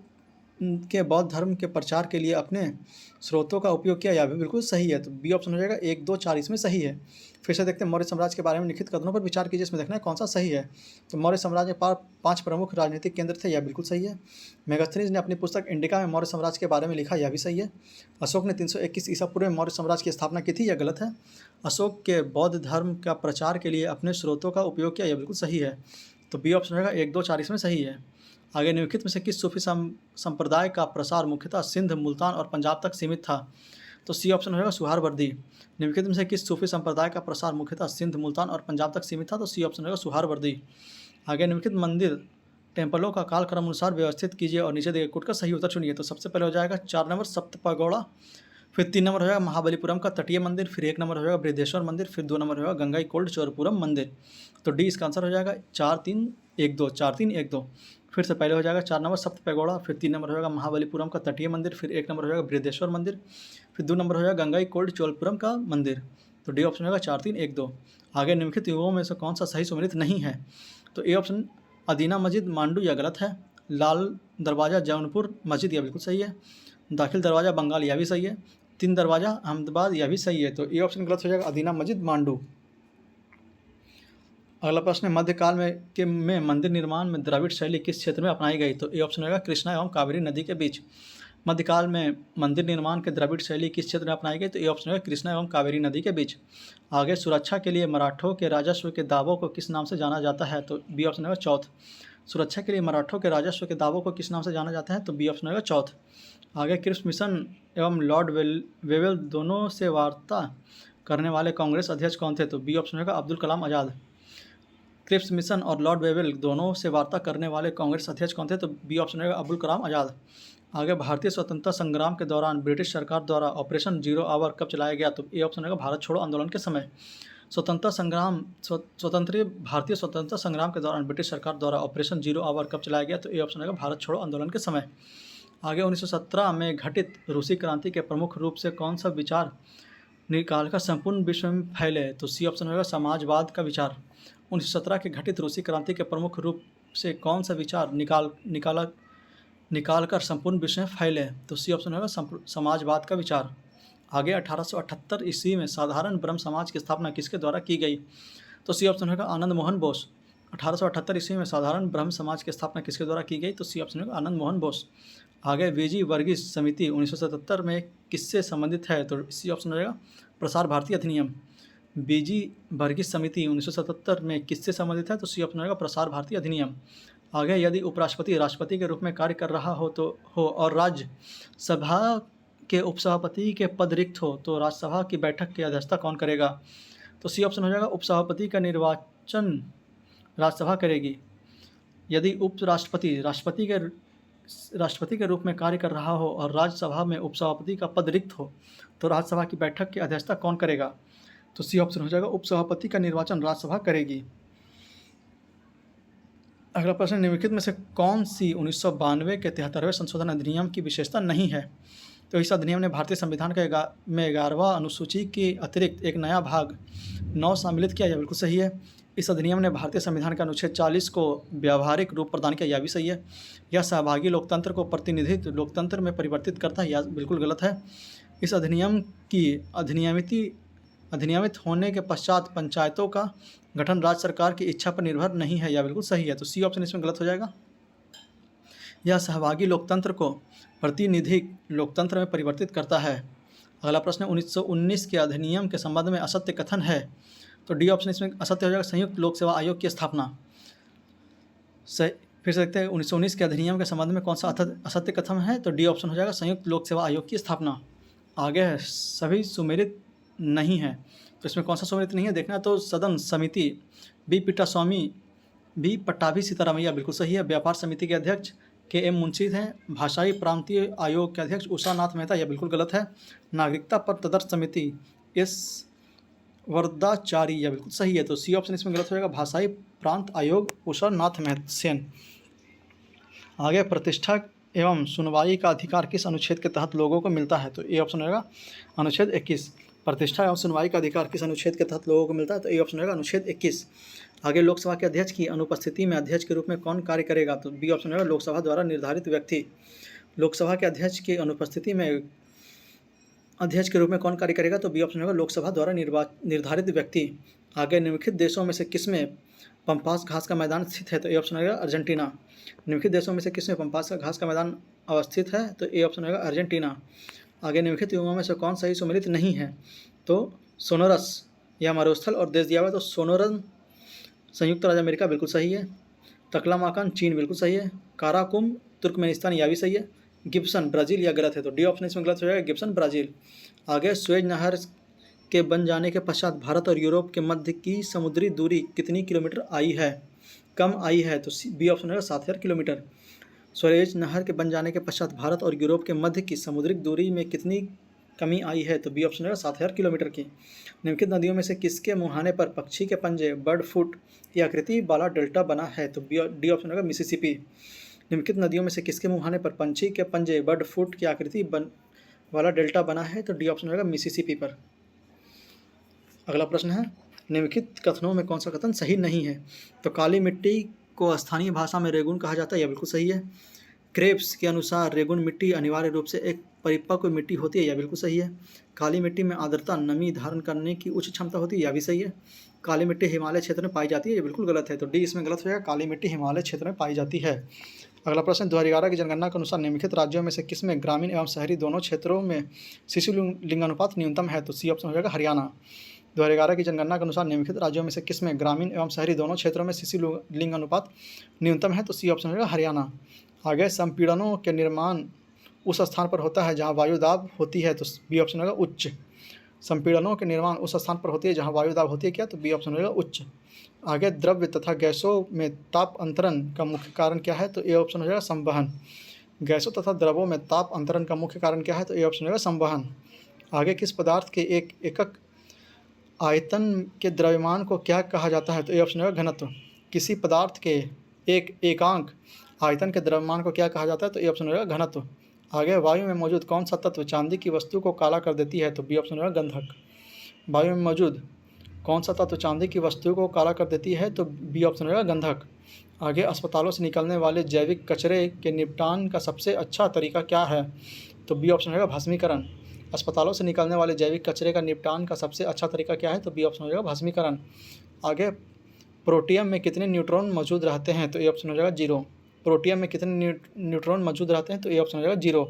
के बौद्ध धर्म के प्रचार के लिए अपने स्रोतों का उपयोग किया, यह भी बिल्कुल सही है। तो बी ऑप्शन हो जाएगा 1, 2, 4 इसमें सही है। फिर से देखते हैं, मौर्य साम्राज्य के बारे में लिखित कथनों पर विचार कीजिए, इसमें देखना है कौन सा सही है। तो मौर्य साम्राज्य में 5 प्रमुख राजनीतिक केंद्र थे, यह बिल्कुल सही है। मेगास्थनीज ने अपनी पुस्तक इंडिका में मौर्य साम्राज्य के बारे में लिखा, यह भी सही है। अशोक ने 321 ईसा पूर्व में मौर्य साम्राज्य की स्थापना की थी, यह गलत है। अशोक के बौद्ध धर्म का प्रचार के लिए अपने स्रोतों का उपयोग किया, यह बिल्कुल सही है। तो बी ऑप्शन रहेगा 1, 2, 4 इसमें सही है। आगे निम्नलिखित में से किस सूफी संप्रदाय का प्रसार मुख्यतः सिंध, मुल्तान और पंजाब तक सीमित था? तो सी ऑप्शन रहेगा सुहारवर्दी। निम्नलिखित में से किस सूफी संप्रदाय का प्रसार मुख्यतः सिंध, मुल्तान और पंजाब तक सीमित था? तो सी ऑप्शन रहेगा सुहारवर्दी। आगे निम्नलिखित मंदिर टेम्पलों का कालक्रम अनुसार व्यवस्थित कीजिए और नीचे दिए कोड का सही उत्तर चुनिए। तो सबसे पहले हो जाएगा 4 नंबर सप्त पगोड़ा, फिर 3 नंबर हो जाएगा महाबलीपुरम का तटीय मंदिर, फिर 1 नंबर हो जाएगा बृहदेश्वर मंदिर, फिर 2 नंबर हो जाएगा गंगाई कोल्ड चोरपुरम मंदिर। तो डी इसका आंसर हो जाएगा 4, 3, 1, 2, 4, 3, 1, 2। फिर से पहले हो जाएगा 4 नंबर सप्त पैगोड़ा, फिर 3 नंबर हो जाएगा महाबलीपुरम का तटीय मंदिर, फिर 1 नंबर हो जाएगा बृहदेश्वर मंदिर, फिर 2 नंबर हो जाएगा गंगाई कोल्ड चोलपुरम का मंदिर। तो डी ऑप्शन होगा 4, 3, 1, 2। आगे निम्नलिखित युगों में से कौन सा सही सुमेलित नहीं है? तो ए ऑप्शन अदीना मस्जिद मांडू यह गलत है। लाल दरवाज़ा जौनपुर मस्जिद यह बिल्कुल सही है। दाखिल दरवाज़ा बंगाल यह भी सही है। 3 दरवाज़ा अहमदाबाद यह भी सही है। तो ए ऑप्शन गलत हो जाएगा अदीना मस्जिद मांडू। अगला प्रश्न है, मध्यकाल में मंदिर निर्माण में द्रविड़ शैली किस क्षेत्र में अपनाई गई? तो ए ऑप्शन रहेगा कृष्णा एवं कावेरी नदी के बीच। मध्यकाल में मंदिर निर्माण के द्रविड़ शैली किस क्षेत्र में अपनाई गई? तो ए ऑप्शन रहेगा कृष्णा एवं कावेरी नदी के बीच। आगे सुरक्षा के लिए मराठों के राजस्व के दावों को किस नाम से जाना जाता है? तो बी ऑप्शन रहेगा चौथ। सुरक्षा के लिए मराठों के राजस्व के दावों को किस नाम से जाना जाता है? तो बी ऑप्शन रहेगा चौथ। आगे क्रिप्स मिशन एवं लॉर्ड वेवेल दोनों से वार्ता करने वाले कांग्रेस अध्यक्ष कौन थे? तो बी ऑप्शन रहेगा अब्दुल कलाम आज़ाद। क्रिप्स मिशन और लॉर्ड वेवेल दोनों से वार्ता करने वाले कांग्रेस अध्यक्ष कौन थे? तो बी ऑप्शन रहेगा अब्दुल कलाम आज़ाद। आगे भारतीय स्वतंत्रता संग्राम के दौरान ब्रिटिश सरकार द्वारा ऑपरेशन जीरो आवर कब चलाया गया? तो ए ऑप्शन रहेगा भारत छोड़ो आंदोलन के समय। भारतीय स्वतंत्रता संग्राम के दौरान ब्रिटिश सरकार द्वारा ऑपरेशन जीरो आवर कब चलाया गया? तो ए ऑप्शन रहेगा भारत छोड़ो आंदोलन के समय। आगे 1917 में घटित रूसी क्रांति के प्रमुख रूप से कौन सा विचार निकालकर संपूर्ण विश्व में फैले? तो सी ऑप्शन रहेगा समाजवाद का विचार। 1917 के घटित रूसी क्रांति के प्रमुख रूप से कौन सा विचार निकालकर संपूर्ण विश्व में फैले? तो सी ऑप्शन होगा समाजवाद का विचार। आगे 1878 ईस्वी में साधारण ब्रह्म समाज की स्थापना किसके द्वारा की गई? तो सी ऑप्शन होगा आनंद मोहन बोस। 1878 ईस्वी में साधारण ब्रह्म समाज की स्थापना किसके द्वारा की गई? तो सी ऑप्शन होगा आनंद मोहन बोस। आगे वीजी वर्गीस समिति 1977 में किससे संबंधित है? तो सी ऑप्शन रहेगा प्रसार भारती अधिनियम। बीजी वर्गीस समिति 1977 में किससे संबंधित है? तो सी ऑप्शन रहेगा प्रसार भारती अधिनियम। आगे यदि उपराष्ट्रपति राष्ट्रपति के रूप में कार्य कर रहा हो और राज्यसभा के उपसभापति के पद रिक्त हो तो राज्यसभा की बैठक की अध्यक्षता कौन करेगा? तो सी ऑप्शन हो जाएगा उपसभापति का निर्वाचन राज्यसभा करेगी। यदि उपराष्ट्रपति राष्ट्रपति के रूप में कार्य कर रहा हो और राज्यसभा में उपसभापति का पद रिक्त हो तो राज्यसभा की बैठक की अध्यक्षता कौन करेगा? तो सी ऑप्शन हो जाएगा उपसभापति का निर्वाचन राज्यसभा करेगी। अगला प्रश्न, निम्नलिखित में से कौन सी 1992 के 73वें संशोधन अधिनियम की विशेषता नहीं है? तो इस अधिनियम ने भारतीय संविधान में 11वां अनुसूची के अतिरिक्त एक नया भाग 9 सम्मिलित किया, यह बिल्कुल सही है। इस अधिनियम ने भारतीय संविधान का अनुच्छेद 40 को व्यावहारिक रूप प्रदान किया, यह भी सही है। यह सहभागी लोकतंत्र को प्रतिनिधित्व लोकतंत्र में परिवर्तित करता है, यह बिल्कुल गलत है। इस अधिनियम की अधिनियमित होने के पश्चात पंचायतों का गठन राज्य सरकार की इच्छा पर निर्भर नहीं है, यह बिल्कुल सही है। तो सी ऑप्शन इसमें गलत हो जाएगा। यह सहभागी लोकतंत्र को प्रतिनिधिक लोकतंत्र में परिवर्तित करता है। अगला प्रश्न, 1919 के अधिनियम के संबंध में असत्य कथन है। तो डी ऑप्शन इसमें असत्य हो जाएगा संयुक्त लोक सेवा आयोग की स्थापना। फिर से देखते हैं 1919 के अधिनियम के संबंध में कौन सा असत्य कथन है। तो डी ऑप्शन हो जाएगा संयुक्त लोक सेवा आयोग की स्थापना। आगे है सभी सुमेलित नहीं है, तो इसमें कौन सा सुमेलित नहीं है देखना। तो सदन समिति बी पिट्टास्वामी, बी पट्टाभी सीतारामैया बिल्कुल सही है। व्यापार समिति के अध्यक्ष के.एम. मुंशी हैं। भाषाई प्रांतीय आयोग के अध्यक्ष उषा नाथ मेहता, यह बिल्कुल गलत है। नागरिकता पर तदर्थ समिति एस वरदाचारी, यह बिल्कुल सही है। तो सी ऑप्शन इसमें गलत हो जाएगा भाषाई प्रांत आयोग उषा नाथ सेन। आगे प्रतिष्ठा एवं सुनवाई का अधिकार किस अनुच्छेद के तहत लोगों को मिलता है? तो ए ऑप्शन रहेगा अनुच्छेद 21। प्रतिष्ठा एवं सुनवाई का अधिकार किस अनुच्छेद के तहत लोगों को मिलता है? तो ए ऑप्शन रहेगा अनुच्छेद 21। आगे लोकसभा के अध्यक्ष की अनुपस्थिति में अध्यक्ष के रूप में कौन कार्य करेगा? तो बी ऑप्शन रहेगा लोकसभा द्वारा निर्धारित व्यक्ति। लोकसभा के अध्यक्ष की अनुपस्थिति में अध्यक्ष के रूप में कौन कार्य करेगा? तो बी ऑप्शन होगा लोकसभा द्वारा निर्धारित व्यक्ति। आगे निम्नलिखित देशों में से किसमें पम्पास घास का मैदान स्थित है? तो ए ऑप्शन होगा अर्जेंटीना। निम्नलिखित देशों में से किसमें पम्पास का घास का मैदान अवस्थित है? तो ए ऑप्शन होगा अर्जेंटीना। आगे निम्नलिखित युगों में से कौन सही सुमेलित नहीं है? तो सोनोरस या मरुस्थल और देश दिया हुआ है, तो सोनोरन संयुक्त राज्य अमेरिका बिल्कुल सही है। तकलामाकान चीन बिल्कुल सही है। काराकुम तुर्कमेनिस्तान या भी सही है। गिब्सन ब्राज़ील या गलत है? तो डी ऑप्शन इसमें गलत हो जाएगा, गिब्सन ब्राज़ील। आगे स्वेज नहर के बन जाने के पश्चात भारत और यूरोप के मध्य की समुद्री दूरी कितनी किलोमीटर आई है? कम आई है, तो बी ऑप्शन होगा 7000 किलोमीटर। स्वेज नहर के बन जाने के पश्चात भारत और यूरोप के मध्य की समुद्री दूरी में कितनी कमी आई है? तो बी ऑप्शन होगा 7000 किलोमीटर की। निम्नलिखित नदियों में से किसके मुहाने पर पक्षी के पंजे बर्ड फुट की आकृति वाला डेल्टा बना है? तो डी ऑप्शन होगा मिसिसिपी। निम्नलिखित नदियों में से किसके मुहाने पर पंछी के पंजे बर्ड फुट की आकृति वाला डेल्टा बना है? तो डी ऑप्शन होगा मिसिसिपी पर। अगला प्रश्न है, निम्नलिखित कथनों में कौन सा कथन सही नहीं है? तो काली मिट्टी को स्थानीय भाषा में रेगुन कहा जाता है, यह बिल्कुल सही है। क्रेब्स के अनुसार रेगुन मिट्टी अनिवार्य रूप से एक परिपक्व मिट्टी होती है, यह बिल्कुल सही है। काली मिट्टी में आर्द्रता नमी धारण करने की उच्च क्षमता होती है, यह भी सही है। काली मिट्टी हिमालय क्षेत्र में पाई जाती है, ये बिल्कुल गलत है। तो डी इसमें गलत हो जाएगा, काली मिट्टी हिमालय क्षेत्र में पाई जाती है। अगला प्रश्न, 2011 की जनगणना के अनुसार निम्नलिखित राज्यों में से किसमें ग्रामीण एवं शहरी दोनों क्षेत्रों में शिशु लिंगानुपात न्यूनतम है? तो सी ऑप्शन हो जाएगा हरियाणा। 2011 की जनगणना के अनुसार निम्नलिखित राज्यों में से किसमें ग्रामीण एवं शहरी दोनों क्षेत्रों में शिशु लिंग अनुपात न्यूनतम है? तो सी ऑप्शन होगा हरियाणा। आगे संपीड़नों के निर्माण उस स्थान पर होता है जहां वायु दाब होती है, तो बी ऑप्शन होगा उच्च। संपीड़नों के निर्माण उस स्थान पर होती है जहां वायु दाब होती है, क्या? तो बी ऑप्शन होगा उच्च। आगे द्रव्य तथा गैसों में ताप अंतरण का मुख्य कारण क्या है? तो ए ऑप्शन हो जाएगा संवहन। गैसों तथा द्रवों में ताप अंतरण का मुख्य कारण क्या है? तो ए ऑप्शन होगा संवहन। आगे किस पदार्थ के एक एकक आयतन के द्रव्यमान को क्या कहा जाता है? तो ए ऑप्शन होगा घनत्व। किसी पदार्थ के एक एकांक आयतन के द्रव्यमान को क्या कहा जाता है? तो ए ऑप्शन होगा घनत्व। आगे वायु में मौजूद कौन सा तत्व चांदी की वस्तु को काला कर देती है? तो बी ऑप्शन होगा गंधक। वायु में मौजूद कौन सा तत्व चांदी की वस्तु को काला कर देती है? तो बी ऑप्शन होगा गंधक। आगे अस्पतालों से निकलने वाले जैविक कचरे के निपटान का सबसे अच्छा तरीका क्या है? तो बी ऑप्शन होगा भस्मीकरण। अस्पतालों से निकलने वाले जैविक कचरे का निपटान का सबसे अच्छा तरीका क्या है? तो बी ऑप्शन हो जाएगा भस्मीकरण। आगे प्रोटियम में कितने न्यूट्रॉन मौजूद रहते हैं? तो ए ऑप्शन हो जाएगा 0। प्रोटियम में कितने न्यूट्रॉन मौजूद रहते हैं? तो ए ऑप्शन हो जाएगा 0।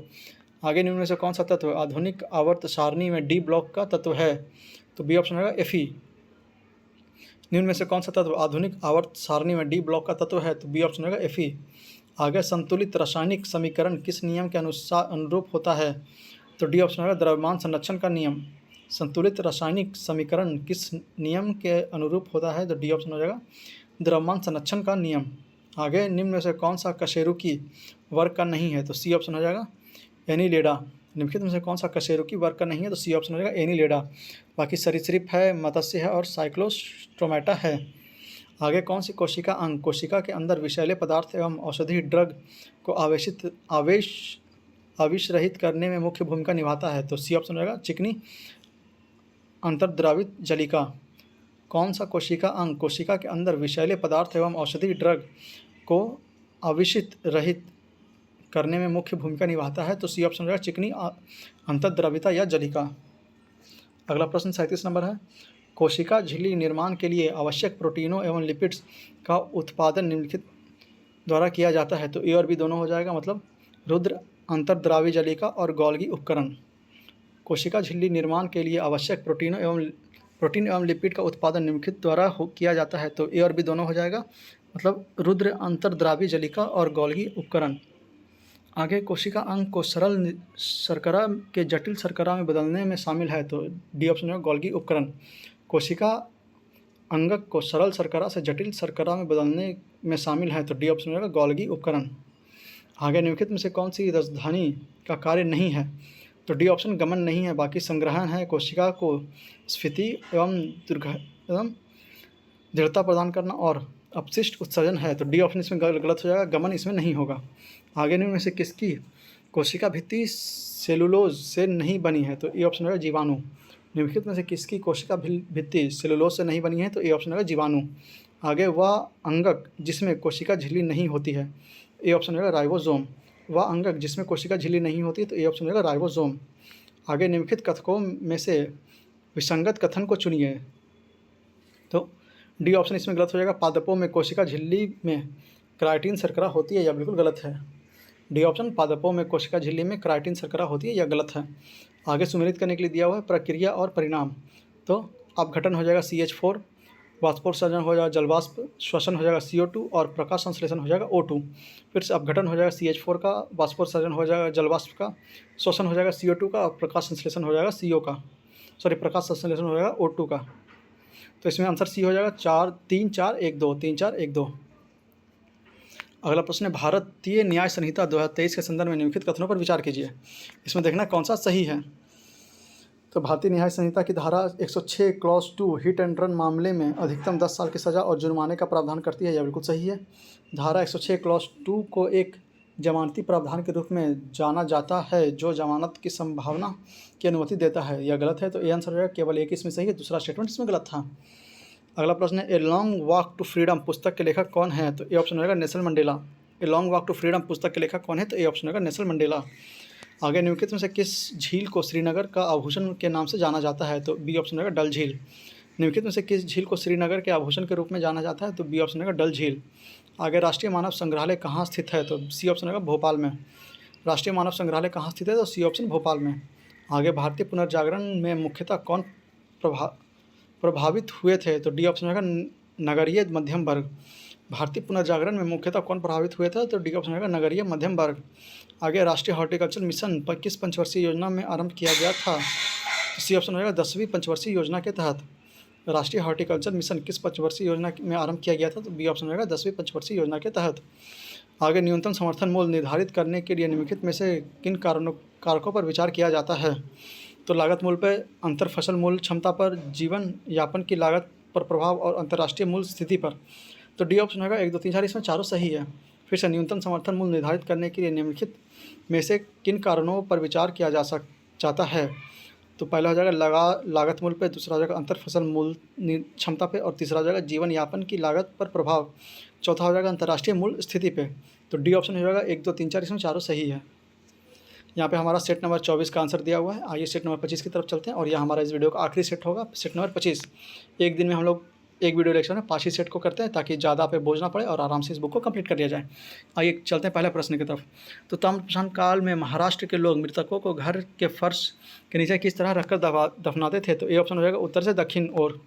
आगे निम्न में से कौन सा तत्व आधुनिक आवर्त सारणी में डी ब्लॉक का तत्व है? तो बी ऑप्शन होगा Fe। निम्न में से कौन सा तत्व आधुनिक आवर्त सारणी में डी ब्लॉक का तत्व है? तो बी ऑप्शन होगा Fe। आगे संतुलित रासायनिक समीकरण किस नियम के अनुरूप होता है? तो डी ऑप्शन होगा द्रव्यमान संरक्षण का नियम। संतुलित रासायनिक समीकरण किस नियम के अनुरूप होता है? तो डी ऑप्शन हो जाएगा द्रव्यमान संरक्षण का नियम। आगे निम्न में से कौन सा कशेरुकी वर्ग का नहीं है? तो सी ऑप्शन हो जाएगा एनीलेडा। निम्नलिखित में से कौन सा कशेरुकी वर्ग का नहीं है? तो सी ऑप्शन हो जाएगा एनीलेडा। बाकी सरीसृप है, मत्स्य है और साइक्लोस्टोमेटा है। आगे कौन सी कोशिका अंग कोशिका के अंदर विषैले पदार्थ एवं औषधि ड्रग को आवेश रहित करने में मुख्य भूमिका निभाता है? तो सी ऑप्शन रहेगा चिकनी अंतर्द्रावित जलिका। कौन सा कोशिका अंग कोशिका के अंदर विषैले पदार्थ एवं औषधि ड्रग को आवेशित रहित करने में मुख्य भूमिका निभाता है? तो सी ऑप्शन रहेगा चिकनी अंतर्द्राविता या जलिका। अगला प्रश्न 37 नंबर है, कोशिका झिल्ली निर्माण के लिए आवश्यक प्रोटीनों एवं लिपिड्स का उत्पादन निम्नलिखित द्वारा किया जाता है? तो ए और बी दोनों हो जाएगा, मतलब रुद्र अंतर्द्रावी जलिका और गोल्गी उपकरण। कोशिका झिल्ली निर्माण के लिए आवश्यक प्रोटीन एवं लिपिड का उत्पादन निम्नलिखित द्वारा किया जाता है? तो ए और बी दोनों हो जाएगा, मतलब रुद्र अंतर्द्रावी जलिका और गोल्गी उपकरण। आगे कोशिका अंग को सरल शर्करा के जटिल शर्करा में बदलने में शामिल है? तो डी ऑप्शन है गोल्गी उपकरण। कोशिका अंगक को सरल शर्करा से जटिल शर्करा में बदलने में शामिल है? तो डी ऑप्शन है गोल्गी उपकरण। आगे निम्नलिखित में से कौन सी राजधानी का कार्य नहीं है? तो डी ऑप्शन गमन नहीं है, बाकी संग्रहण है। कोशिका को स्फीति एवं दृढ़ता प्रदान करना और अपशिष्ट उत्सर्जन है। तो डी ऑप्शन इसमें गलत हो जाएगा, गमन इसमें नहीं होगा। आगे निम्न में से किसकी कोशिका भित्ति सेलुलोज से नहीं बनी है? तो ए ऑप्शन होगा जीवाणु। निम्नलिखित में से किसकी कोशिका भित्ति सेलुलोज से नहीं बनी है? तो ए ऑप्शन होगा जीवाणु। आगे वह अंगक जिसमें कोशिका झिल्ली नहीं होती है? ए ऑप्शन होगा राइबोसोम। वह अंगक जिसमें कोशिका झिल्ली नहीं होती, तो ए ऑप्शन हो जाएगा राइबोसोम। आगे निम्नलिखित कथकों में से विसंगत कथन को चुनिए। तो डी ऑप्शन इसमें गलत हो जाएगा। पादपों में कोशिका झिल्ली में केराटिन शर्करा होती है, यह बिल्कुल गलत है। डी ऑप्शन पादपों में कोशिका झिल्ली में केराटिन शर्करा होती है, यह गलत है। आगे सुमेलित करने के लिए दिया हुआ है प्रक्रिया और परिणाम। तो अपघटन हो जाएगा CH4, वाष्पोत्सर्जन हो जाएगा जलवाष्प, श्वसन हो जाएगा CO2 और प्रकाश संश्लेषण हो जाएगा O2। फिर से अपघटन हो जाएगा CH4 का, वाष्पोत्सर्जन हो जाएगा जलवाष्प का, श्वसन हो जाएगा CO2 का और प्रकाश संश्लेषण हो जाएगा CO का, प्रकाश संश्लेषण हो जाएगा O2 का। तो इसमें आंसर सी हो जाएगा 3 4 1 2 3 4 1 2। अगला प्रश्न है भारतीय न्याय संहिता 2023 के संदर्भ में निम्नलिखित कथनों पर विचार कीजिए। इसमें देखना कौन सा सही है। तो भारतीय न्याय संहिता की धारा 106 क्लॉज 2 हिट एंड रन मामले में अधिकतम 10 साल की सज़ा और जुर्माने का प्रावधान करती है, यह बिल्कुल सही है। धारा 106 क्लॉज 2 को एक जमानती प्रावधान के रूप में जाना जाता है जो जमानत की संभावना की अनुमति देता है, यह गलत है। तो ये आंसर हो जाएगा केवल एक इसमें सही है, दूसरा स्टेटमेंट इसमें गलत था। अगला प्रश्न है a long walk to freedom पुस्तक के लेखक कौन है। तो ए ऑप्शन होगा Nelson Mandela. A long walk to freedom पुस्तक के लेखक कौन है। तो ए ऑप्शन होगा नेल्सन मंडेला। आगे निम्नलिखित में से किस झील को श्रीनगर का आभूषण के नाम से जाना जाता है। तो बी ऑप्शन होगा डल झील। निम्नलिखित में से किस झील को श्रीनगर के आभूषण के रूप में जाना जाता है। तो बी ऑप्शन होगा डल झील। आगे राष्ट्रीय मानव संग्रहालय कहाँ स्थित है। तो सी ऑप्शन होगा भोपाल में। राष्ट्रीय मानव संग्रहालय कहाँ स्थित है। तो सी ऑप्शन भोपाल में। आगे भारतीय पुनर्जागरण में मुख्यतः कौन प्रभावित हुए थे। तो डी ऑप्शन होगा नगरीय मध्यम वर्ग। भारतीय पुनर्जागरण में मुख्यतः कौन प्रभावित हुए थे। तो डी ऑप्शन होगा नगरीय मध्यम वर्ग। आगे राष्ट्रीय हॉर्टिकल्चर मिशन पर किस पंचवर्षीय योजना में आरंभ किया गया था। तो सी ऑप्शन होगा 10वीं पंचवर्षीय योजना के तहत। राष्ट्रीय हॉर्टिकल्चर मिशन किस पंचवर्षीय योजना में आरंभ किया गया था। तो बी ऑप्शन होगा 10वीं पंचवर्षीय योजना के तहत। आगे न्यूनतम समर्थन मूल्य निर्धारित करने के लिए निम्नलिखित में से किन कारकों पर विचार किया जाता है। तो लागत मूल्य पर, अंतर फसल मूल्य क्षमता पर, जीवन यापन की लागत पर प्रभाव और अंतर्राष्ट्रीय मूल्य स्थिति पर। तो डी ऑप्शन होगा 1 2 3 4, इसमें चारों सही है। फिर से न्यूनतम समर्थन मूल्य निर्धारित करने के लिए निम्नलिखित में से किन कारणों पर विचार किया जाता है। तो पहला हो जाएगा लागत मूल्य पे, दूसरा हो जाएगा अंतर फसल मूल्य क्षमता पे और तीसरा हो जाएगा जीवन यापन की लागत पर प्रभाव, चौथा हो जाएगा अंतर्राष्ट्रीय मूल्य स्थिति पे। तो डी ऑप्शन हो जाएगा 1 2 3 4, इसमें चारों सही है। यहाँ पे हमारा सेट नंबर 24 का आंसर दिया हुआ है। आइए सेट नंबर 25 की तरफ चलते हैं और यह हमारा इस वीडियो का आखिरी सेट होगा, सेट नंबर 25। एक दिन में हम लोग एक वीडियो लेक्चर में 5 ही सेट को करते हैं ताकि ज़्यादा पे बोझ ना पड़े और आराम से इस बुक को कंप्लीट कर लिया जाए। आइए चलते हैं पहले प्रश्न की तरफ। तो ताम्रप्रशांत काल में महाराष्ट्र के लोग मृतकों को घर के फर्श के नीचे किस तरह रखकर दफनाते थे। तो ए ऑप्शन हो जाएगा उत्तर से दक्षिण ओर।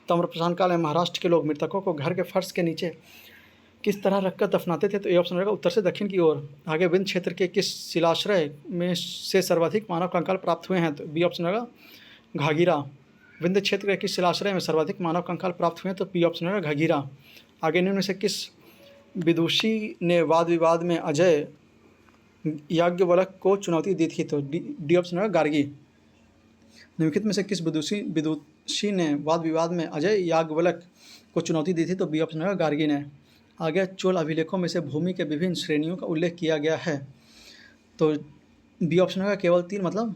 ताम्रप्रशांत काल में महाराष्ट्र के लोग मृतकों को घर के फर्श के नीचे किस तरह रखकर दफनाते थे। तो ए ऑप्शन रहेगा उत्तर से दक्षिण की ओर। आगे विंध्य क्षेत्र के किस शिलाश्रय में से सर्वाधिक मानव कंकाल प्राप्त हुए हैं। तो बी ऑप्शन रहेगा घाघीरा। विंध्य क्षेत्र के किस शिलाश्रय में सर्वाधिक मानव कंकाल प्राप्त हुए हैं। तो बी ऑप्शन रहेगा घाघीरा। आगे निम्न में से किस विदुषी ने वाद विवाद में अजय याज्ञवल्क्य को चुनौती दी थी। तो डी ऑप्शन रहेगा गार्गी। निम्नलिखित में से किस विदुषी ने वाद विवाद में अजय याज्ञवल्क्य को चुनौती दी थी। तो बी ऑप्शन रहेगा गार्गी ने। आगे चोल अभिलेखों में से भूमि के विभिन्न श्रेणियों का उल्लेख किया गया है। तो बी ऑप्शन होगा केवल 3, मतलब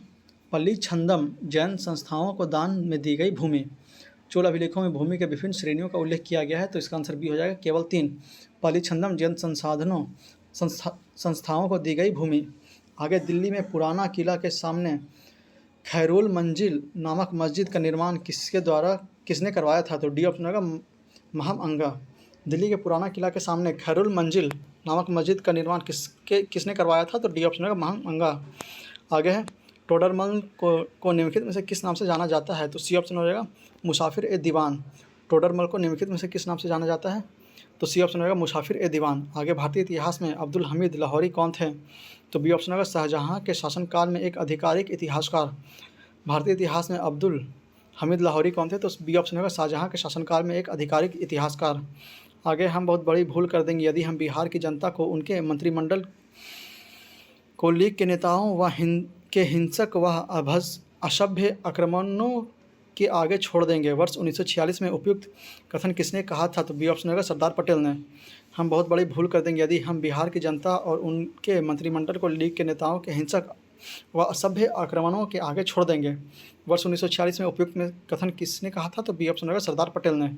पल्ली छंदम जैन संस्थाओं को दान में दी गई भूमि। चोल अभिलेखों में भूमि के विभिन्न श्रेणियों का उल्लेख किया गया है, तो इसका आंसर बी हो जाएगा केवल 3, पल्ली छंदम जैन संस्थाओं को दी गई भूमि। आगे दिल्ली में पुराना किला के सामने खैरुल मंजिल नामक मस्जिद का निर्माण किसने करवाया था। तो डी ऑप्शन होगा महम अंगा। दिल्ली के पुराना किला के सामने खैरुल मंजिल नामक मस्जिद का निर्माण किसने करवाया था। तो डी ऑप्शन होगा महम अंगा। आगे है टोडरमल को निम्नलिखित में से किस नाम से जाना जाता है। तो सी ऑप्शन हो जाएगा मुसाफिर ए दीवान। टोडरमल को निम्नलिखित में से किस नाम से जाना जाता है। तो सी ऑप्शन होगा मुसाफिर ए दीवान। आगे भारतीय इतिहास में अब्दुल हमीद लाहौरी कौन थे। तो बी ऑप्शन होगा शाहजहाँ के शासनकाल में एक आधिकारिक इतिहासकार। भारतीय इतिहास में अब्दुल हमीद लाहौरी कौन थे। तो बी ऑप्शन होगा शाहजहाँ के शासनकाल में एक आधिकारिक इतिहासकार। आगे हम बहुत बड़ी भूल कर देंगे यदि हम बिहार की जनता को उनके मंत्रिमंडल को लीग के नेताओं व हिंसक व असभ्य आक्रमणों के आगे छोड़ देंगे। वर्ष 1946 में उपयुक्त कथन किसने कहा था। तो बी ऑप्शन होगा सरदार पटेल ने। हम बहुत बड़ी भूल कर देंगे यदि हम बिहार की जनता और उनके मंत्रिमंडल को लीग के नेताओं के हिंसक व असभ्य आक्रमणों के आगे छोड़ देंगे। वर्ष 1946 में उपयुक्त कथन किसने कहा था। तो बी ऑप्शन होगा सरदार पटेल ने।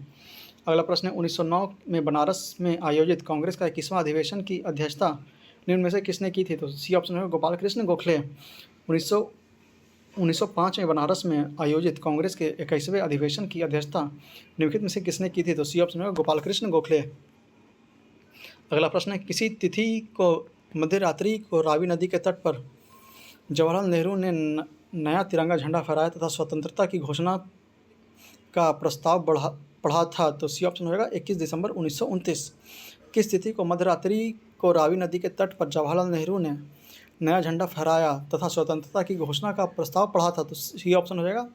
अगला प्रश्न है 1909 में बनारस में आयोजित कांग्रेस का 21वां अधिवेशन की अध्यक्षता निम्न में से किसने की थी? तो सी ऑप्शन है गोपाल कृष्ण गोखले। 1905 में बनारस में आयोजित कांग्रेस के 21वें अधिवेशन की अध्यक्षता निम्नलिखित में से किसने की थी? तो सी ऑप्शन है गोपाल कृष्ण गोखले। अगला प्रश्न है, किसी तिथि को मध्यरात्रि को रावी नदी के तट पर जवाहरलाल नेहरू ने नया तिरंगा झंडा फहराया तथा स्वतंत्रता की घोषणा का प्रस्ताव पढ़ा था? तो सी ऑप्शन होगा 21 दिसंबर 1929। किस तिथि को मध्यरात्रि को रावी नदी के तट पर जवाहरलाल नेहरू ने नया झंडा फहराया तथा स्वतंत्रता की घोषणा का प्रस्ताव पढ़ा था? तो सी ऑप्शन हो जाएगा